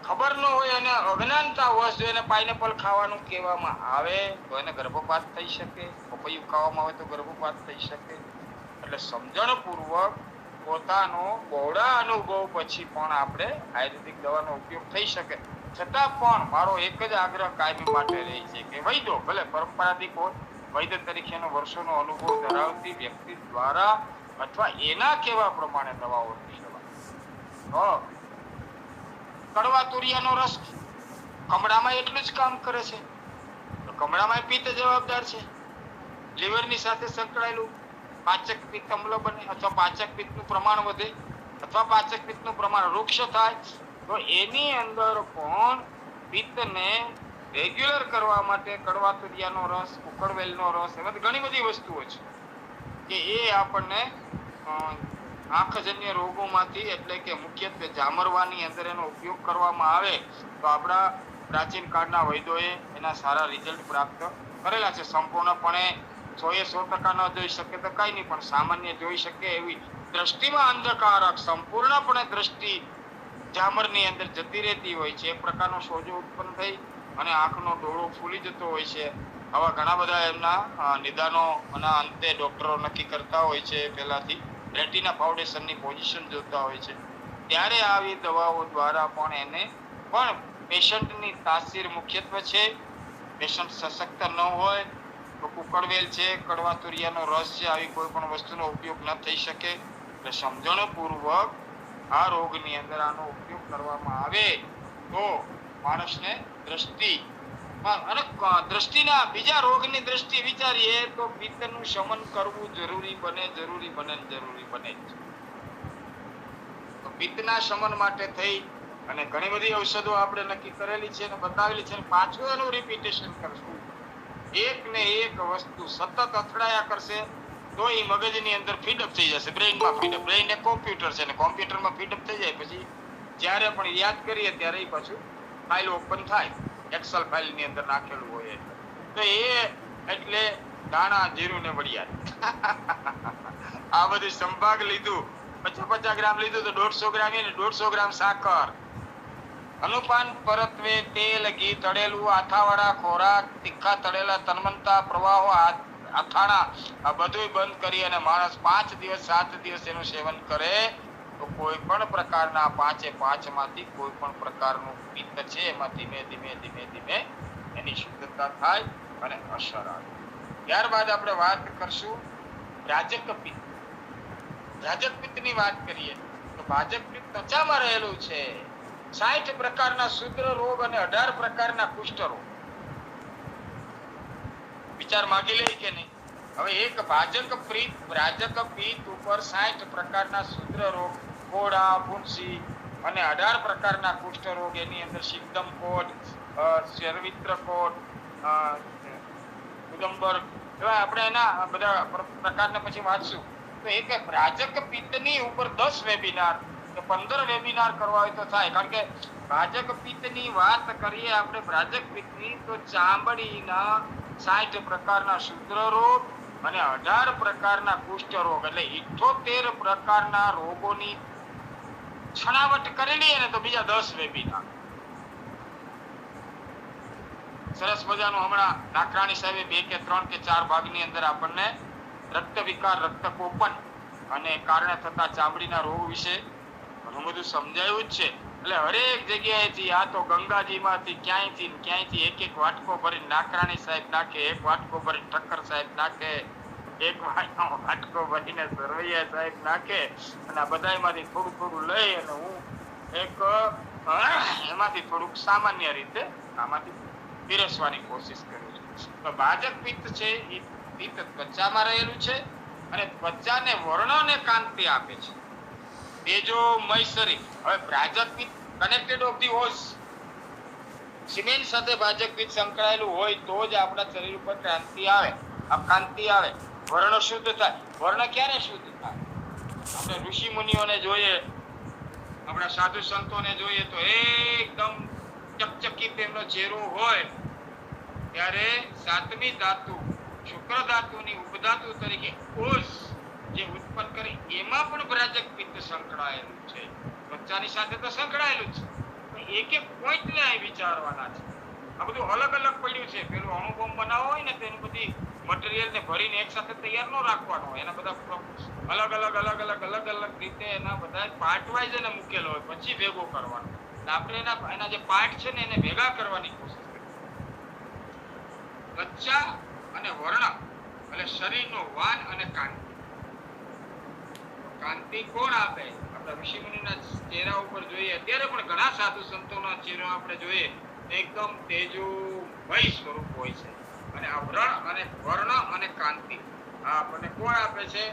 ખબર ન હોય અને અજ્ઞાનતા વશ જો એને પાઇનેપલ ખાવાનું કહેવામાં આવે તો એને ગર્ભપાત થઈ શકે, પપૈયું ખાવામાં આવે તો ગર્ભપાત થઈ શકે. એટલે સમજણપૂર્વક પોતાનો બહોળા અનુભવ પછી પણ આપણે આયુર્વેદિક દવાનો ઉપયોગ થઈ શકે. છતાં પણ મારો એક જ આગ્રહ કાયમી માટે રહે છે કે વૈદો ભલે પરંપરાગત હોય, વૈદ્ય તરીકેનો વર્ષોનો અનુભવ ધરાવતી વ્યક્તિ દ્વારા અથવા એના કહેવા પ્રમાણે દવાઓની સેવા. કડવા તુરિયાનો રસ કમળામાં એટલું જ કામ કરે છે, તો કમળામાં પિત્ત જવાબદાર છે. લીવરની સાથે સંકળાયેલું પાચક પિત્ત અમ્લ બને, અથવા પાચક પિત્તનું પ્રમાણ વધે, અથવા પાચક પિત્તનું પ્રમાણ વૃક્ષ થાય, તો એની અંદર પણ પિત્તને રેગ્યુલર કરવા માટે કડવા તુરિયાનો રસ, ઉકળવેલનો રસ, એમાં ઘણી બધી વસ્તુઓ છે કે એ આપણને આંખજન્ય રોગોમાંથી, એટલે કે મુખ્યત્વે જામરવાની અંદર એનો ઉપયોગ કરવામાં આવે તો આપણા પ્રાચીન કાળના વૈદ્યોએ એના સારા રિઝલ્ટ પ્રાપ્ત કરેલા છે. સંપૂર્ણપણે 100% ન જોઈ શકે તો કઈ નહીં, પણ સામાન્ય જોઈ શકે એવી દ્રષ્ટિમાં અંધકારક સંપૂર્ણપણે દ્રષ્ટિ જામરની અંદર જતી રહેતી હોય છે, એ પ્રકારનો સોજો ઉત્પન્ન થઈ અને આંખનો ડોળો ફૂલી જતો હોય છે. આવા ઘણા બધા એમના નિદાનો અને અંતે ડોક્ટરો નક્કી કરતા હોય છે. પહેલાથી રેટિના ફાઉન્ડેશનની પોઝિશન જોતા હોય છે, ત્યારે આવી દવાઓ દ્વારા પણ એને પણ પેશન્ટની તાસીર મુખ્યત્વે છે. પેશન્ટ સશક્ત ન હોય તો ઉકળવેલ છે, કડવા તુરિયાનો રસ છે, આવી કોઈ પણ વસ્તુનો ઉપયોગ ન થઈ શકે. એટલે સમજણપૂર્વક આ રોગની અંદર આનો ઉપયોગ કરવામાં આવે તો માણસને દ્રષ્ટિ અને દ્રષ્ટિના બીજા રોગની દ્રષ્ટિએ વિચારીએ તો પિત્તનું શમન કરવું જરૂરી બને જ. તો પિત્તના શમન માટે થઈ અને ઘણી બધી ઔષધો આપણે નક્કી કરેલી છે અને બતાવેલી છે. પાછું એનું રિપીટેશન કરશું. એક ને એક વસ્તુ સતત અથડાયા કરશે તો એ મગજની અંદર ફીડઅપ થઈ જશે. બ્રેઇનમાં ફીડઅપ. બ્રેઇન એ કોમ્પ્યુટર છે ને કોમ્પ્યુટરમાં ફીડઅપ થઈ જાય પછી જ્યારે પણ યાદ કરીએ ત્યારે એ પાછું ફાઇલ ઓપન થાય. એક્સેલ ફાઇલ ની અંદર નાખેલું હોય તો એ એટલે દાણા જીરું ને વડિયાળ આ બધું સંભાગ લીધું. 50 ગ્રામ લીધું તો 150 ગ્રામ ને 150 ગ્રામ સાકર. અનુપાન પરત્વે તેલ ઘી તળેલું આથાવાળા ખોરાક તીખા તળેલા તન્મનતા પ્રવાહો અથાણા આ બધું બંધ કરી અને માણસ 5 દિવસ 7 દિવસ એનું સેવન કરે તો કોઈ પણ પ્રકારના 5 માંથી કોઈ પણ પ્રકારનું પિત્ત છે એમાં ધીમે ધીમે એની શુદ્ધતા થાય અને અસર આવે. ત્યારબાદ આપણે વાત કરશું રાજક પિત્ત. રાજક પિત્તની વાત કરીએ તો ભાજક પિત્ત ત્વચામાં રહેલું છે. 60 પ્રકારના શુદ્ર રોગ અને 18 પ્રકારના કુષ્ઠ રોગ. વિચાર માગી લે કે નહીં? હવે એક ભાજક પિત્ત ઉપર 60 પ્રકારના શુદ્ર રોગ, કોડા, ફુંસી અને 18 પ્રકારના કુષ્ઠ રોગ એની અંદર સિકદમ કોડ, શર્વિત્ર કોડ, ઉદંબર એવા આપણે એના બધા પ્રકારના પછી વાંચશું. તો એક ભાજક પિત્તની ઉપર 10 વેબિનાર કે 15 વેબિનાર કરવા હોય તો થાય. કારણ કે ભાજક પિત્તની વાત કરીએ આપણે ભાજક પિત્તની તો ચામડીના 60 પ્રકારના શુદ્ર રોગ અને 18 પ્રકારના કુષ્ઠ રોગ એટલે 78 પ્રકારના રોગોની છણાવટ કરેલી અને તો બીજા 10 વેબિનાર. સરસ મજાનું હમણાં નાકરાણી સાહેબે 2 કે 3 કે 4 ભાગની અંદર આપણને રક્ત વિકાર, રક્તકોપન અને કારણે થતા ચામડીના રોગ વિશે ઘણું બધું સમજાયું જ છે. એટલે હરેક જગ્યાએથી આ તો ગંગાજીમાંથી ક્યાંયથી એક વાટકો ભરી નાકરાણી સાહેબ નાખે, એક વાટકો ભરી ઠક્કર સાહેબ નાખે, એક વાટકો ભરીને સરવૈયા સાહેબ નાખે અને આ બધામાંથી થોડું લઈ અને હું એક એમાંથી થોડુંક સામાન્ય રીતે આમાંથી પીરસવાની કોશિશ કરું છું. તો ભાજક પિત્ત છે એ પિત્ત ત્વચામાં રહેલું છે અને ત્વચાને વર્ણ અને કાંતિ આપે છે. તેજોમય શરીર. હવે ભાજક પિત્ત connected of the horse. Cement સાથે ભાજક પિત્ત સંકળાયેલું હોય તો જ આપણા શરીર ઉપર કાંતિ આવે, વર્ણ શુદ્ધ થાય. વર્ણ ક્યારે શુદ્ધ થાય? આપણે ઋષિ મુનિઓને જોઈએ, આપણા સાધુ સંતોને જોઈએ તો એકદમ ચકચકિત એમનો ચહેરો હોય ત્યારે 7મી ધાતુ શુક્ર ધાતુની ઉપધાતુ તરીકે ઓસ જે ઉત્પન્ન કરે એમાં પણ ભાજક પિત્ત સંકળાયેલું છે. ત્વચાની સાથે તો સંકળાયેલું છે પણ એક પોઈન્ટને અહીં વિચારવાના છે. આ બધું અલગ પડ્યું છે. પેલું અણુબોમ્બ બનાવવો હોય ને તેની બધી મટીરીયલને ભરીને એક સાથે તૈયાર ન રાખવાનો હોય. એના બધા અલગ રીતે એના બધા પાર્ટ વાઇઝ એને મૂકેલો હોય પછી ભેગો કરવાનો. આપણે એના જે પાર્ટ છે ને એને ભેગા કરવાની કોશિશ કરીએ. ત્વચા અને વર્ણ એટલે શરીરનો વાન અને કાંતિ. કાંતિ કોણ આપે? આપણા ઋષિ મુનિના ચહેરા ઉપર જોઈએ, અત્યારે પણ ઘણા સાધુ સંતોના ચહેરા આપણે જોઈએ એકદમ તેજોમય સ્વરૂપ હોય છે. અને આ વર્ણ અને કાંતિ આ આપણને કોણ આપે છે?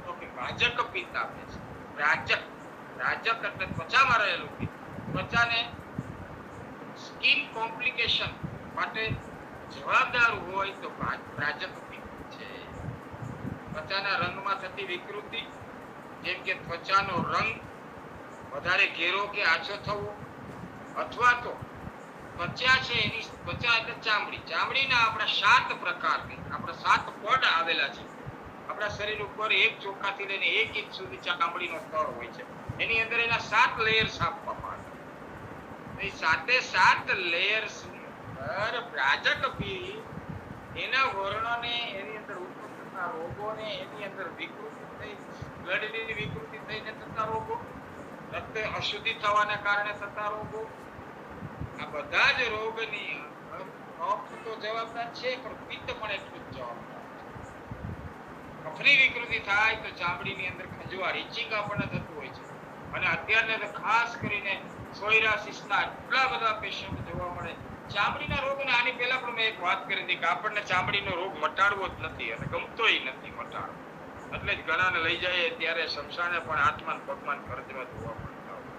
તો કે ભાજક પિત્ત આપે છે. રાજક એટલે ત્વચામાં રહેલું પિત્ત. ત્વચાને સ્કિન કોમ્પ્લિકેશન માટે જવાબદાર હોય તો ભાજક પિત્ત છે. ત્વચાના રંગમાં થતી વિકૃતિ, જેમ કે ત્વચાનો રંગ વધારે ઘેરો કે આછો થવો, અથવા તો ત્વચા છે એની ત્વચા એટલે ચામડીના આપણા 7 પ્રકારની આપણા 7 પડ આવેલા છે. આપણા શરીર ઉપર 1 ચોખાથી લઈને 1 ઇંચ સુધી ચામડીનો સ્તર હોય છે. એની અંદર એના 7 લેયર્સ આપવામાં આવે. એ 7 લેયર્સ ભાજક પિત્ત એના વર્ણને, એની અંદર ઉત્પન્ન થતા રોગોને, એની અંદર વિકૃતિ થઈ, બ્લડની વિકૃતિ થઈને થતા રોગો, રક્ત અશુદ્ધિ થવાને કારણે થતા રોગો, આ બધા જ રોગની કફ તો જવાબદાર છે પણ પિત્ત પણ એટલું જ જવાબદાર છે. કફની વિકૃતિ થાય તો ચામડીની અંદર ખંજવાળ, ઇચિંગ આપણને થતું હોય છે. અને અત્યારે ખાસ કરીને સોયરાસિસના એટલા બધા પેશન્ટ જોવા મળે ચામડીના રોગને આની પહેલા પણ મેં એક વાત કરી હતી કે આપણને ચામડીનો રોગ મટાડવો જ નથી અને ગમતોય નથી મટાડવો. એટલે જ ઘણાને લઈ જાય ત્યારે શમશાને પણ હાથમાં પગમાં ખર્ચવા જોવા મળતા હોય.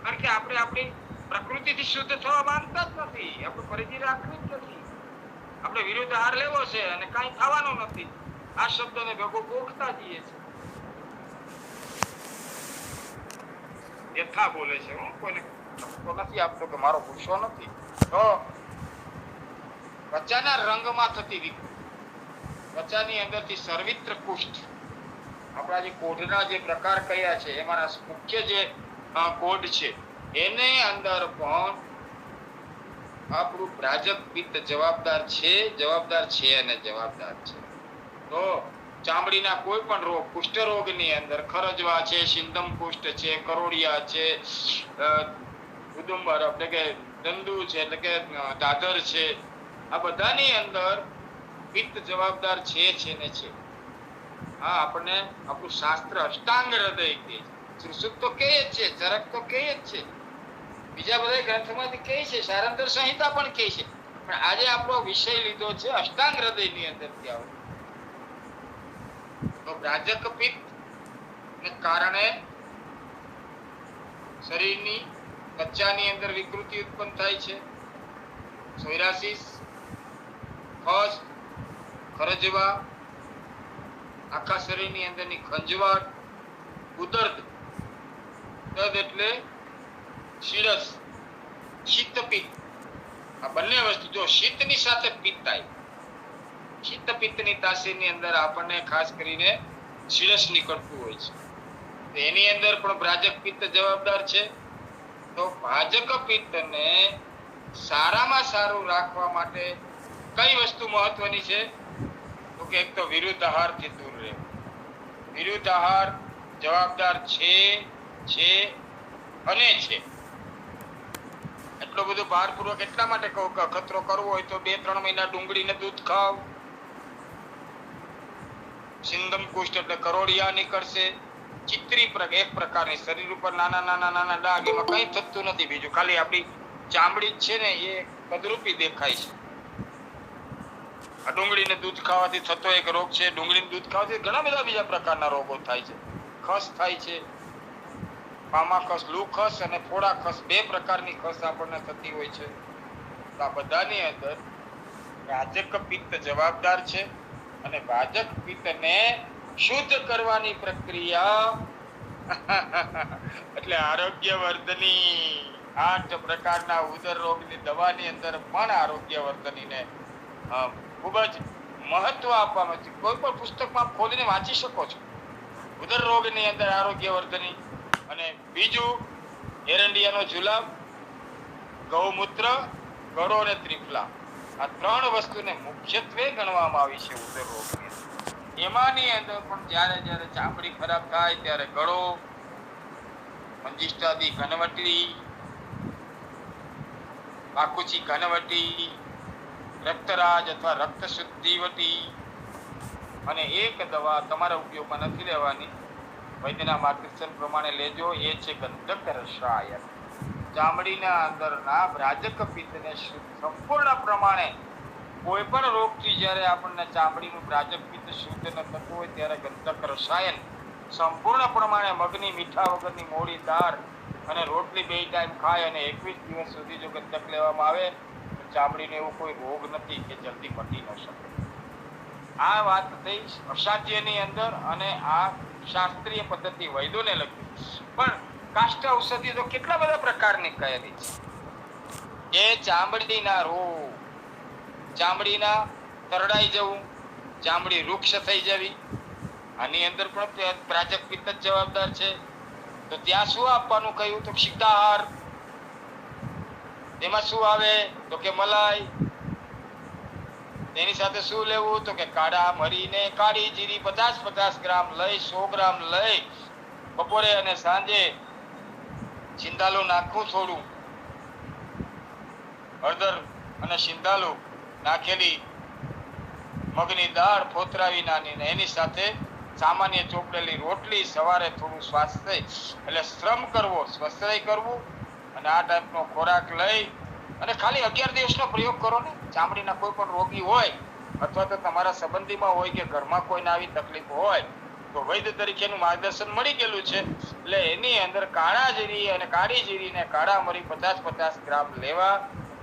કારણ કે આપણે આપણી પ્રકૃતિથી શુદ્ધ થવા માંગતા જ નથી. આપણે પરિધિ રાખવી જ નથી. આપણે વિરુદ્ધ આહાર લેવો છે અને કાંઈ ખાવાનું નથી. આ શબ્દને ભેગો ગોખતા જઈએ છે. યથા બોલે છે, હું કોઈને નથી આપતો કે મારો ગુસ્સો નથી. તો ત્વચાના રંગમાં થતી વિકૃતિ, ત્વચાની અંદરથી સર્વિત્ર કુષ્ઠ, આપણા જે કોઢના જે પ્રકાર કયા છે એમાંના મુખ્ય જે કોઢ છે એને અંદર પણ આપણું પ્રાજક પિત્ત જવાબદાર છે અને જવાબદાર છે. તો ચામડીના કોઈ પણ રોગ, કુષ્ઠ રોગની અંદર ખરજવા છે, સિંધમ કુષ્ઠ છે, કરોડિયા છે, ઉદુંબર એટલે કે દંડુ છે એટલે કે દાદર છે, આ બધાની અંદર પિત્ત જવાબદાર છે ને છે. હા, આપણને આપણું શાસ્ત્ર અષ્ટાંગ હૃદય કહે છે, સુસુપ્ત તો કહે જ છે, ચરક તો કહે જ છે, બીજા બધા ગ્રંથમાંથી કહે છે, સારંતર સંહિતા પણ કહે છે. પણ આજે આપણો વિષય લીધો છે અષ્ટાંગ હૃદયની અંદરથી આવો. તો પ્રાજક પિત્ત ને કારણે શરીરની ત્વચાની અંદર વિકૃતિ ઉત્પન્ન થાય છે. સોયરાસિસ, ખસ, ખરજવા, આખા શરીરની અંદરની ખંજવાટ, ઉદર્દ, દર્દ એટલે શીરસ, શીત પિત્ત, આ બંને વસ્તુ જો શીતની સાથે પિત્ત આવી, શીત પિત્તની તાસીરની અંદર આપણને ખાસ કરીને શીરસ નીકળતું હોય છે. તો એની અંદર પણ ભાજક પિત્ત જવાબદાર છે. તો ભાજક પિત્તને સારામાં સારું રાખવા માટે કઈ વસ્તુ મહત્વની છે? તો કે એક તો વિરુદ્ધ આહારથી દૂર રહેવું. વિરુદ્ધ આહાર જવાબદાર છે અને છે. એટલો બધો ભારપૂર્વક એટલા માટે કહું કે અખતરો કરવો હોય તો 2-3 મહિના ડુંગળીને દૂધ ખાવ. સિંધમ કુષ્ઠ એટલે કરોડિયા નીકળશે. ચિત્રી એક પ્રકારની શરીર ઉપર નાના ડાઘ, એમાં કઈ થતું નથી બીજું, ખાલી આપણી ચામડી છે ને એ કદરૂપી દેખાય છે. આ ડુંગળીને દૂધ ખાવાથી થતો એક રોગ છે. ડુંગળીનું દૂધ ખાવાથી ઘણા બધા બીજા પ્રકારના રોગો થાય છે. ખસ થાય છે, પામા ખસ, લૂ ખસ અને ફોડા ખસ, 2 પ્રકારની ખસ આપણને થતી હોય છે. આ બધાની અંદર ભાજક પિત્ત જવાબદાર છે અને ભાજક પિત્તને શુદ્ધ કરવાની પ્રક્રિયા એટલે આરોગ્યવર્ધની 8 પ્રકારના ઉદર રોગની દવાની અંદર પણ આરોગ્યવર્ધનીને ખૂબ જ મહત્વ આપવામાં છે. કોઈ પણ પુસ્તકમાં ખોલીને વાંચી શકો છો. ઉદર રોગની અંદર આરોગ્યવર્ધની અને બીજું એરંડિયાનો જુલાબ, ગૌમૂત્ર, ગળો અને ત્રિફલા, આ 3 વસ્તુને મુખ્યત્વે ગણવામાં આવી છે ઉદર રોગની. એમાંની અંદર પણ જ્યારે ચામડી ખરાબ થાય ત્યારે ગળો, મંજિષ્ટાદી ઘનવટી, વાકુચી ઘનવટી, રક્તરાજ અથવા રક્ત શુદ્ધિવટી, અને એક દવા તમારા ઉપયોગમાં નથી લેવાની, વૈદ્યના માર્ગદર્શન પ્રમાણે લેજો. એ છે ગંધક રસાયણ. ચામડીના અંદરના ભાજક પિત્તને સંપૂર્ણ પ્રમાણે કોઈ પણ રોગથી જ્યારે આપણને ચામડીનું ભાજક પિત્ત શુદ્ધ ન થતું હોય ત્યારે ગંધક રસાયણ સંપૂર્ણ પ્રમાણે મગની મીઠા વગરની મોડી દાળ અને રોટલી 2 ટાઈમ ખાય અને 21 દિવસ સુધી જો ગંધક લેવામાં આવે તો ચામડીને એવો કોઈ રોગ નથી કે જલ્દી મટી ન શકે. આ વાત થઈ અસાધ્યની અંદર અને આ શાસ્ત્રીય પદ્ધતિ વૈદોને લગતી. પણ કાષ્ઠ ઔષધિ તો કેટલા બધા પ્રકારની કહેલી છે. એ ચામડીના રોગ, ચામડીના તરડાઈ જવું, ચામડી વૃક્ષ થઈ જવી, આની અંદર પણ ભાજક પિત્ત જ જવાબદાર છે. તો ત્યાં શું આપવાનું કહ્યું? તો શીતાહાર. તેમાં શું આવે? તો કે મલાઈ. તેની સાથે શું લેવું? તો કે કાળા મરીને કાળી જીરી 50 ગ્રામ લઈ, 100 ગ્રામ લઈ, બપોરે અને સાંજે સિંધાલું નાખવું થોડું, હળદર અને સિંધાલું નાખેલી મગની દાળ ફોતરાવી નાની, એની સાથે સામાન્ય ચોપડેલી રોટલી, સવારે થોડું સ્વાસ્થ્ય એટલે શ્રમ કરવો, સ્વસ્ત્રય કરવું અને આ ટાઈપનો ખોરાક લઈ અને ખાલી 11 દિવસનો પ્રયોગ કરો ને. ચામડીના કોઈ પણ રોગી હોય અથવા તો તમારા સંબંધીમાં હોય કે ઘરમાં કોઈને આવી તકલીફ હોય તો વૈદ્ય તરીકેનું માર્ગદર્શન મળી ગયેલું છે. એટલે એની અંદર કાળા જીરી અને કાળી જીરી ને કાળા મરી 50-50 ગ્રામ લેવા,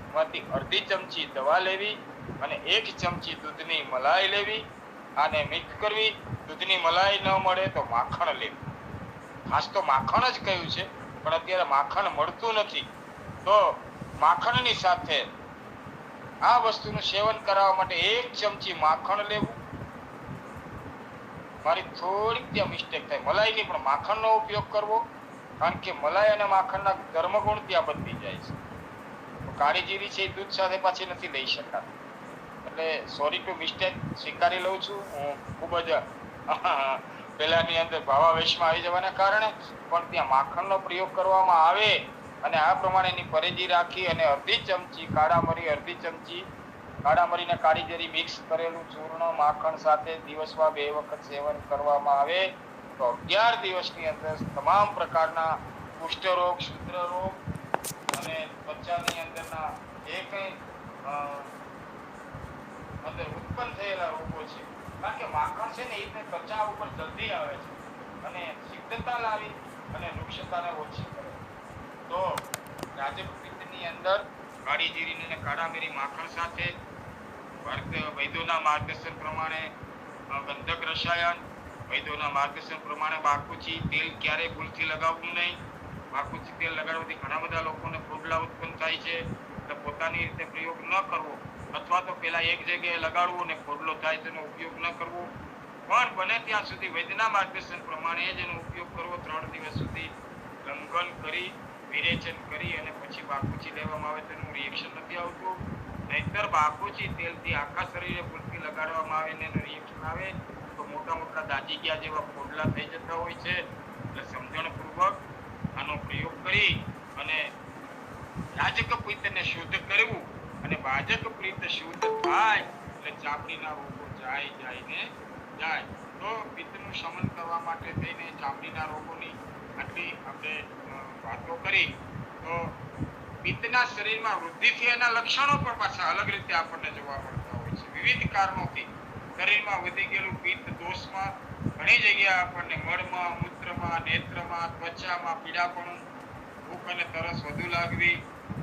એમાંથી અડધી ચમચી દવા લેવી અને 1 ચમચી દૂધની મલાઈ લેવી. આને મિક્સ કરવી. દૂધની મલાઈ ન મળે તો માખણ લેવું. ખાસ તો માખણ જ કહ્યું છે, પણ અત્યારે માખણ મળતું નથી. તો માખણની સાથે આ વસ્તુનું સેવન કરાવવા માટે 1 ચમચી માખણ લેવું. મારી થોડીક ત્યાં મિસ્ટેક થાય, મલાઈની પણ માખણનો ઉપયોગ કરવો, કારણ કે મલાઈ અને માખણના ધર્મગુણ ત્યાં બદલી જાય છે. કાળી જીરી છે એ દૂધ સાથે પાછી નથી લઈ શકાતી. એટલે સોરી ટુ મિસ્ટેક સ્વીકારી લઉં છું. હું ખૂબ જ પેલાની અંદર ભાવાવેશમાં આવી જવાના કારણે પણ ત્યાં માખણનો પ્રયોગ કરવામાં આવે અને આ પ્રમાણેની પરેજી રાખી અને અડધી ચમચી કાળા મરી, અડધી ચમચી કાળા મરીને કાળી જીરી મિક્સ કરેલું ચૂર્ણ માખણ સાથે દિવસમાં 2 વખત સેવન કરવામાં આવે તો 11 દિવસની અંદર તમામ પ્રકારના કુષ્ઠરોગ, શુદ્રરોગ અને ત્વચાની અંદરના જે કંઈ અંદર ઉત્પન્ન થયેલા રોગો છે, કારણ કે માખણ છે ને એ ત્વચા ઉપર જલ્દી આવે છે અને સિદ્ધતા લાવી અને વૃક્ષતાને ઓછી કરે. તો રાજપીતની અંદર કાળી જીરી અને કાળા મરી માખણ સાથે વૈદ્યોના માર્ગદર્શન પ્રમાણે ગંધક રસાયણ, વૈદ્યોના માર્ગદર્શન પ્રમાણે બાકુચી તેલ ક્યારેય ભૂલથી લગાવવું નહીં. બાકુચી તેલ લગાડવાથી ઘણા બધા લોકોને ફોડલા ઉત્પન્ન થાય છે. એટલે પોતાની રીતે પ્રયોગ ન કરવો, અથવા તો પેલા એક જગ્યાએ લગાડવું અને ફોડલો થાય તેનો ઉપયોગ ન કરવો. પણ બને ત્યાં સુધી વૈદ્યના માર્ગદર્શન પ્રમાણે જ એનો ઉપયોગ કરવો. 3 દિવસ સુધી લંઘન કરી, વિરેચન કરી અને પછી બાકુચી લેવામાં આવે તેનું રિએક્શન નથી આવતું. નહીતર બાકુચી તેલથી આખા શરીરે ભૂલથી લગાડવામાં આવે ને એનું રિએક્શન આવે તો મોટા મોટા દાજી ગયા જેવા ફોડલા થઈ જતા હોય છે. એટલે સમજણપૂર્વક આનો પ્રયોગ કરી અને રાજક પિત્તને શુદ્ધ કરવું, અને બાજક પિત્ત શુદ્ધ થાય એટલે ચામડીના રોગો જાય. તો પિત્તનું શમન કરવા માટે થઈને ચામડીના રોગોની આટલી આપણે વાતો કરી. તો પિત્તના શરીરમાં વૃદ્ધિથી એના લક્ષણો પણ પાછા અલગ રીતે આપણને જોવા મળતા હોય છે. વિવિધ કારણોથી શરીરમાં વધી ગયેલું પિત્ત દોષમાં ઘણી જગ્યાએ આપણને મળમાં, મૂત્રમાં, નેત્રમાં, ત્વચામાં પીડાપણું, ભૂખ અને તરસ વધુ લાગવી,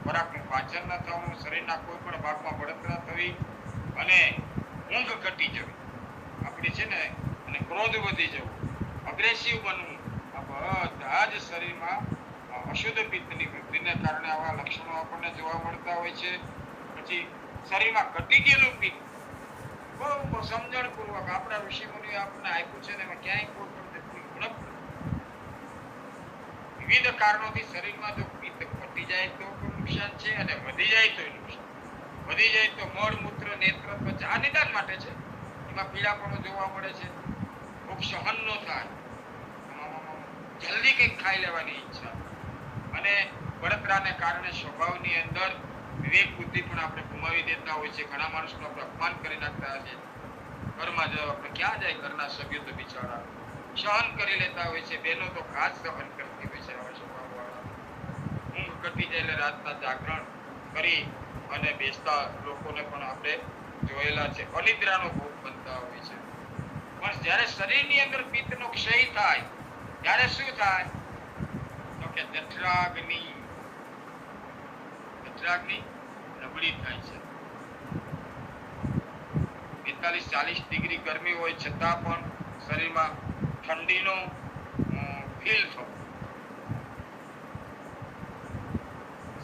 ખોરાકનું પાચન ન થવું, શરીરના કોઈ પણ ભાગમાં બળતરા થવી અને ઊંઘ ઘટી જવી આપણી છે ને, અને ક્રોધ વધી જવું, અગ્રેસિવ બનવું, આ બધા જ શરીરમાં અશુદ્ધ પિત્તની વૃદ્ધિને કારણે આવા લક્ષણો આપણને જોવા મળતા હોય છે. પછી શરીરમાં ઘટી ગયેલું પિત્ત બહુ સમજણપૂર્વક આપણા ઋષિમુનિએ આપણને આપ્યું છે ને એમાં ક્યાંય કોઈ પણ ઉણપ વિવિધ કારણોથી શરીરમાં જો પિત્ત ઘટી જાય તો પણ નુકસાન છે અને વધી જાય તો નુકસાન. વધી જાય તો મળ, મૂત્ર, નેત્ર, ત્વચા આ નિદાન માટે છે. એમાં પીડાપણું જોવા મળે છે, ભૂખ સહન ન થાય, જલ્દી કંઈક ખાઈ લેવાની ઈચ્છા, અને બળતરાને કારણે સ્વભાવની અંદર વિવેક બુદ્ધિ પણ આપણે ગુમાવી દેતા હોય છે. ઘણા માણસોનું આપણે અપમાન કરી નાખતા હોય છે. ઘરમાં જો આપણે ક્યાં જાય, ઘરના સભ્યો તો બિચારા સહન કરી લેતા હોય છે. બહેનો તો ખાસ સહન કરતી હોય છે આવા સ્વભાવવાળા. ઊંઘ ઘટી જાય એટલે રાતના જાગરણ કરી અને બેસતા લોકોને પણ આપણે જોયેલા છે. અનિદ્રાનો ભોગ બનતા હોય છે. પણ જ્યારે શરીરની અંદર પિત્તનો ક્ષય થાય ત્યારે શું થાય તો કે જઠરાગ્નિ નબળી થાય છે. 45-40 ડિગ્રી ગરમી હોય છતાં પણ શરીરમાં ઠંડીનો ફીલ થવો,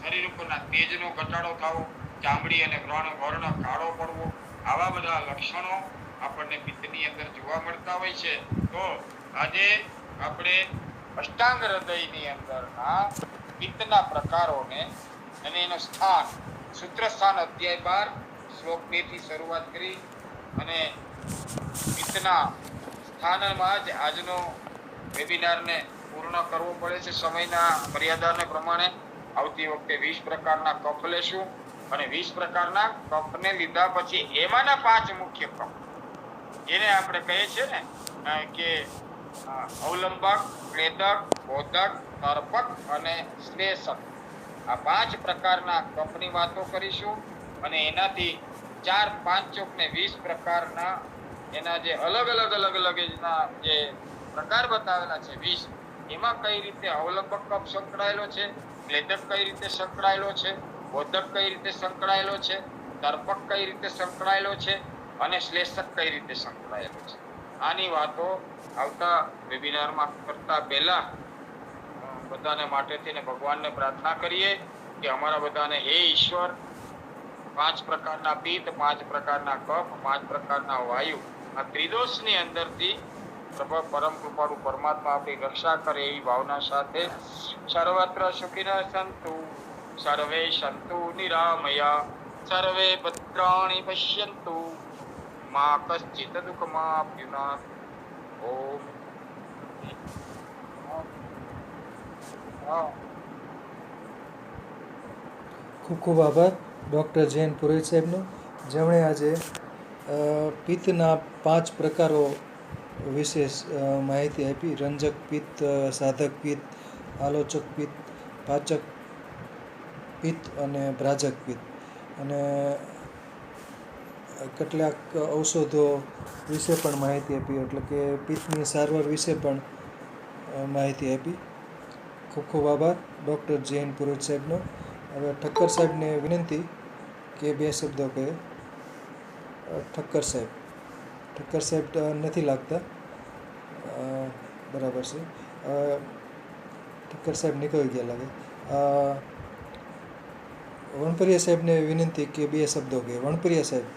શરીર ઉપરના તેજનો ઘટાડો થવો, ચામડી અને વર્ણ કાળો પડવો, આવા બધા લક્ષણો આપણને પિત્તની અંદર જોવા મળતા હોય છે. તો આજે આપણે અષ્ટાંગ હૃદયની અંદરના પિત્તના પ્રકારોને અને એનું સ્થાન, સૂત્ર સ્થાન અધ્યાય 12 શ્લોક 2 થી શરૂઆત કરી અને પિત્તના સ્થાનમાં જ આજનો વેબિનારને પૂર્ણ કરવો પડે છે. સમયના મર્યાદાને પ્રમાણે આવતી વખતે 20 પ્રકારના કફ લેશું અને 20 પ્રકારના કફને લીધા પછી એમાંના 5 મુખ્ય કફ જેને આપણે કહીએ છીએ ને કે અવલંબક, ક્લેદક, બોધક, તર્પક અને શ્લેષક. આ 5 પ્રકારના કફની વાતો કરીશું અને એનાથી 4, 5 ચોક ને 20 પ્રકારના એના જે અલગ અલગ એના જે પ્રકાર બતાવેલા છે 20, એમાં કઈ રીતે અવલંબક કફ સંકળાયેલો છે, ક્લેદક કઈ રીતે સંકળાયેલો છે, બોધક કઈ રીતે સંકળાયેલો છે, તર્પક કઈ રીતે સંકળાયેલો છે અને શ્લેષક કઈ રીતે સંકળાયેલો છે. આની વાતો આવતા વેબિનારમાં કરતા પહેલા બધાને માટેથી ભગવાનને પ્રાર્થના કરીએ કે અમારા બધાને હે ઈશ્વર 5 પ્રકારના પિત્ત, 5 પ્રકારના કફ, 5 પ્રકારના વાયુ, આ ત્રિદોષની અંદરથી પરમ કૃપાળુ પરમાત્મા આપણી રક્ષા કરે એવી ભાવના સાથે સર્વત્ર સુખિનઃ સંતુ સર્વે સંતુ નિરામયા સર્વે ભદ્રાણિ પશ્યન્તુ મા કશ્ચિત દુઃખમાપ્યુનાથ. ઓમ. ખૂબ ખૂબ આભાર ડૉક્ટર જૈન પુરોહિત સાહેબનો, જેમણે આજે પિત્તના 5 પ્રકારો વિશે માહિતી આપી. રંજક પિત્ત, સાધક પિત્ત, આલોચક પિત્ત, પાચક પિત્ત અને ભ્રાજક પિત્ત, અને કેટલાક ઔષધો વિશે પણ માહિતી આપી, એટલે કે પિત્તની સારવાર વિશે પણ માહિતી આપી. ખૂબ ખૂબ આભાર ડૉક્ટર જૈન પુરોહિત સાહેબનો. હવે ઠક્કર સાહેબને વિનંતી કે 2 શબ્દો કહે. ઠક્કર સાહેબ નથી લાગતા, બરાબર છે. ઠક્કર સાહેબ નીકળી ગયા લાગે. વણપરિયા સાહેબને વિનંતી કે 2 શબ્દો કહે. વણપરિયા સાહેબ,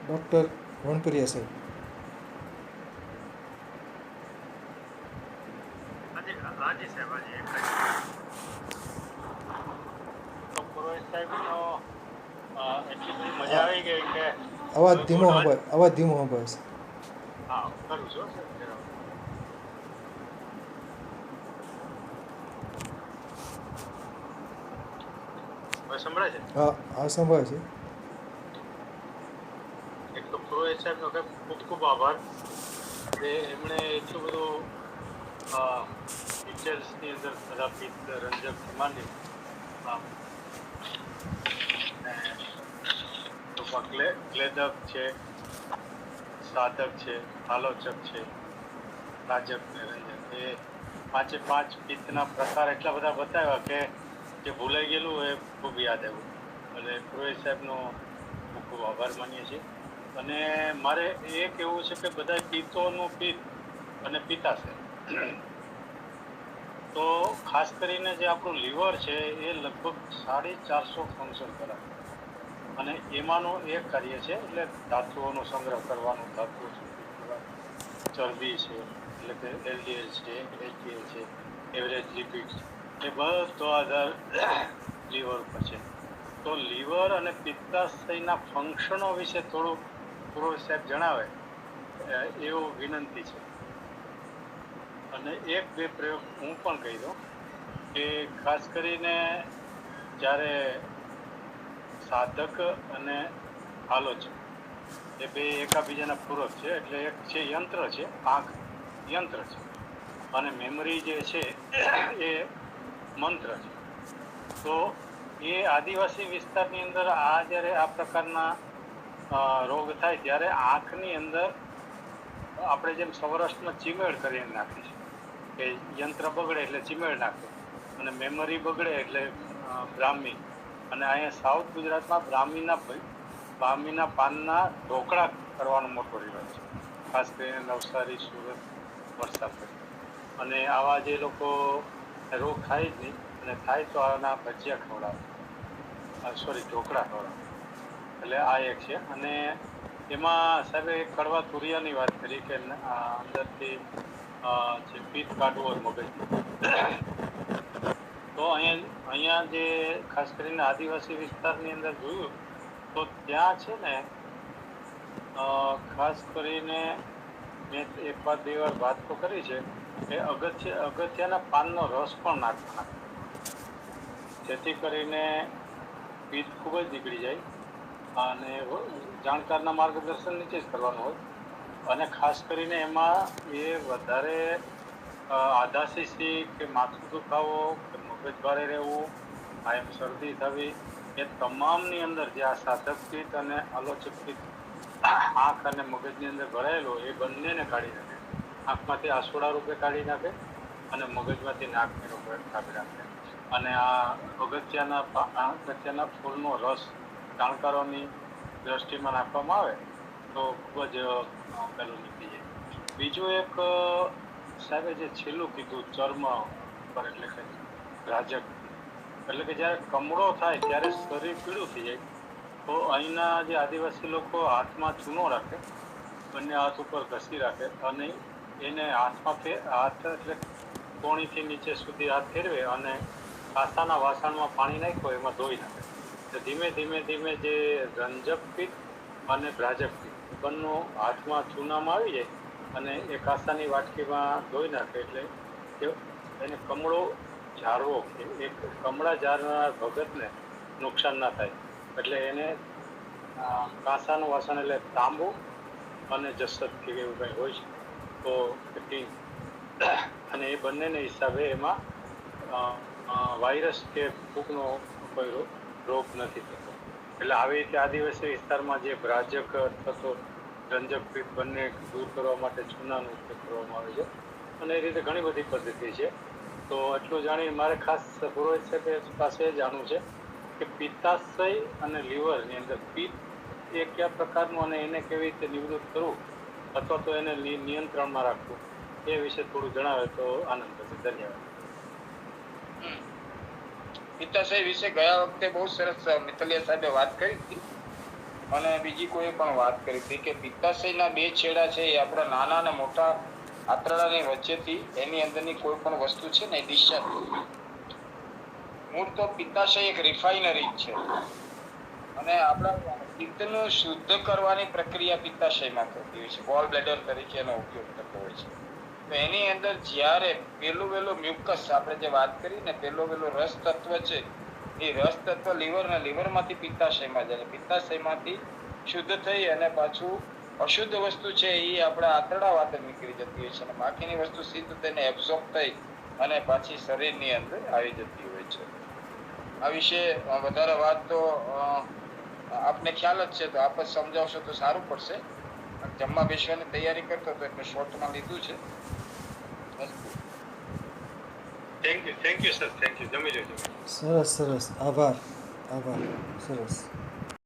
ડૉક્ટર વણપરિયા સાહેબ. અવાજ ધીમો સંભળાય છે. સંભળાય છે? હા સંભળાય છે. એક તો પુરોહિત સાહેબનો ખૂબ ખૂબ આભાર કે એમણે એટલું બધું ડિટેલ્સની અંદર બધા પિત્ત, રંજક માંડી ક્લેદક છે, સાધક છે, આલોચક છે, રાજક ને રંજક, એ 5 પિત્તના પ્રકાર એટલા બધા બતાવ્યા કે જે ભૂલાઈ ગયેલું એ ખૂબ યાદ આવ્યું. એટલે પુરોહિત સાહેબનો ખૂબ ખૂબ આભાર માનીએ છીએ. અને મારે એ કહેવું છે કે બધા પિત્તોનું પિત્ત અને પિત્તાશય, તો ખાસ કરીને જે આપણું લીવર છે એ લગભગ 450 ફંક્શન કરે, અને એમાંનું એક કાર્ય છે એટલે ધાતુઓનો સંગ્રહ કરવાનો, ધાતુઓ ચરબી છે એટલે કે LDL છે, HDL છે, એવરેજ લિપિડ છે, એ બધો આધાર લીવર ઉપર છે. તો લીવર અને પિત્તાશયના ફંક્શનો વિશે થોડું પુરોહિત સાહેબ જણાવે એવું વિનંતી છે. અને 1-2 પ્રયોગ હું પણ કહી દઉં કે ખાસ કરીને જ્યારે સાધક અને આલોચક એ બે એકાબીજાના પૂરક છે, એટલે એક છે યંત્ર છે, આંખ યંત્ર છે, અને મેમરી જે છે એ મંત્ર છે. તો એ આદિવાસી વિસ્તારની અંદર જ્યારે આ પ્રકારના રોગ થાય ત્યારે આંખની અંદર આપણે જેમ સૌરાષ્ટ્રમાં ચીમેળ કરીને નાખીએ છીએ કે યંત્ર બગડે એટલે ચીમેળ નાખે, અને મેમરી બગડે એટલે બ્રાહ્મી, અને અહીંયા સાઉથ ગુજરાતમાં બ્રાહ્મીના પાનના ઢોકળા કરવાનો મોટો રિવાજ છે, ખાસ કરીને નવસારી, સુરત, વલસાડ. અને આવા જે લોકો રોગ થાય જ નહીં, અને થાય તો આના ભજીયા ખવડાવે, ઢોકળા ખવડાવે. એટલે આ એક છે. અને એમાં સાહેબે કડવા તુરિયાની વાત કરી કે અંદરથી જે પિત્ત કાઢવું હોય મગજ, તો અહીંયા જે ખાસ કરીને આદિવાસી વિસ્તારની અંદર જોયું તો ત્યાં છે ને ખાસ કરીને મેં 1-2 વાર વાત તો કરી છે કે અગત્યના પાનનો રસ પણ નાખવાના, જેથી કરીને પિત્ત ખૂબ જ નીકળી જાય. અને જાણકારના માર્ગદર્શન નીચે જ કરવાનું હોય, અને ખાસ કરીને એમાં એ વધારે આધાશીસી કે માથું દુખાવો કે મગજ ભારે રહેવું, કાયમ શરદી થવી, એ તમામની અંદર જે આ સાધક પિત્ત અને આલોચક પિત્ત આંખ અને મગજની અંદર ભરાયેલો એ બંનેને કાઢી નાખે. આંખમાંથી આસોડા રૂપે કાઢી નાખે અને મગજમાંથી નાકની રૂપે કાઢી નાખે. અને આ અગત્યના ફૂલનો રસ જાણકારોની દ્રષ્ટિમાં નાખવામાં આવે તો ખૂબ જ પેલું નીકળી જાય. બીજું એક સાહેબે જે છેલ્લું કીધું ચર્મ પર, એટલે કે રાજક, એટલે કે જ્યારે કમળો થાય ત્યારે શરીર પીળું થઈ જાય તો અહીંના જે આદિવાસી લોકો હાથમાં ચૂનો રાખે, બંને હાથ ઉપર ઘસી રાખે અને એને હાથ એટલે કોણીથી નીચે સુધી હાથ ફેરવે અને કાંસાના વાસણમાં પાણી નાખ્યો એમાં ધોઈ નાખે. તો ધીમે ધીમે જે રંજક પિત્ત અને પ્રાજક પિત્ત બંને હાથમાં ચૂનામાં આવી જાય અને એ કાંસાની વાટકીમાં ધોઈ નાખે એટલે એને કમળો ઝારવો, કે એક કમળા ઝારનાર ભગતને નુકસાન ના થાય એટલે એને કાંસાનું વાસણ એટલે તાંબુ અને જસત કે એવું કંઈ હોય છે તો અને એ બંનેને હિસાબે એમાં વાયરસ કે ફૂગનો કોઈ રોગ નથી થતો. એટલે આવી રીતે આદિવાસી વિસ્તારમાં જે ભ્રાજક થતો રંજક પિત્ત બંને દૂર કરવા માટે ચૂનાનો ઉપયોગ કરવામાં આવે છે અને એ રીતે ઘણી બધી પદ્ધતિ છે. તો એટલું જાણી મારે ખાસ પુરોહિત સાહેબ પાસે જાણવું છે કે પિત્તાશય અને લીવરની અંદર પિત્ત એ કયા પ્રકારનું અને એને કેવી રીતે નિવૃત્ત કરવું અથવા તો એને નિયંત્રણમાં રાખવું એ વિશે થોડું જણાવે તો આનંદ થશે. ધન્યવાદ. પિત્તાશય વિશે ગયા વખતે બહુ સરસ મિત્તલિયા સાહેબે વાત કરી હતી અને બીજી કોઈ પણ વાત કરી હતી કે પિત્તાશયના બે છેડા છે એ આપણા નાના અને મોટા આંતરડાની વચ્ચેથી એની અંદરની કોઈ પણ વસ્તુ છે ને એ ડિસ્ચાર્જ. મૂળ તો પિત્તાશય એક રિફાઇનરી છે અને આપણા પિત્તનું શુદ્ધ કરવાની પ્રક્રિયા પિત્તાશયમાં થતી હોય છે. ગોલ બ્લેડર તરીકે એનો ઉપયોગ થતો હોય છે. તો એની અંદર જ્યારે પેલું મ્યુકસ આપણે જે વાત કરી ને પેલું રસ તત્વ છે એ રસ તત્વ લીવર ને લીવરમાંથી પિત્તાશયમાં જાય, પિત્તાશયમાંથી શુદ્ધ થઈ અને પાછું અશુદ્ધ વસ્તુ છે એ આપણા આંતરડા વાતે નીકળી જતી હોય છે અને બાકીની વસ્તુ સીધું તેને એબ્ઝોર્બ થઈ અને પાછી શરીરની અંદર આવી જતી હોય છે. આ વિશે વધારે વાત તો આપને ખ્યાલ જ છે તો આપ જ સમજાવશો તો સારું પડશે. જમવા બેસવાની તૈયારી કરતો તો એટલે શોર્ટમાં લીધું છે. Thank you sir, thank you. જમી લેજો. સરસ, આભાર, સરસ.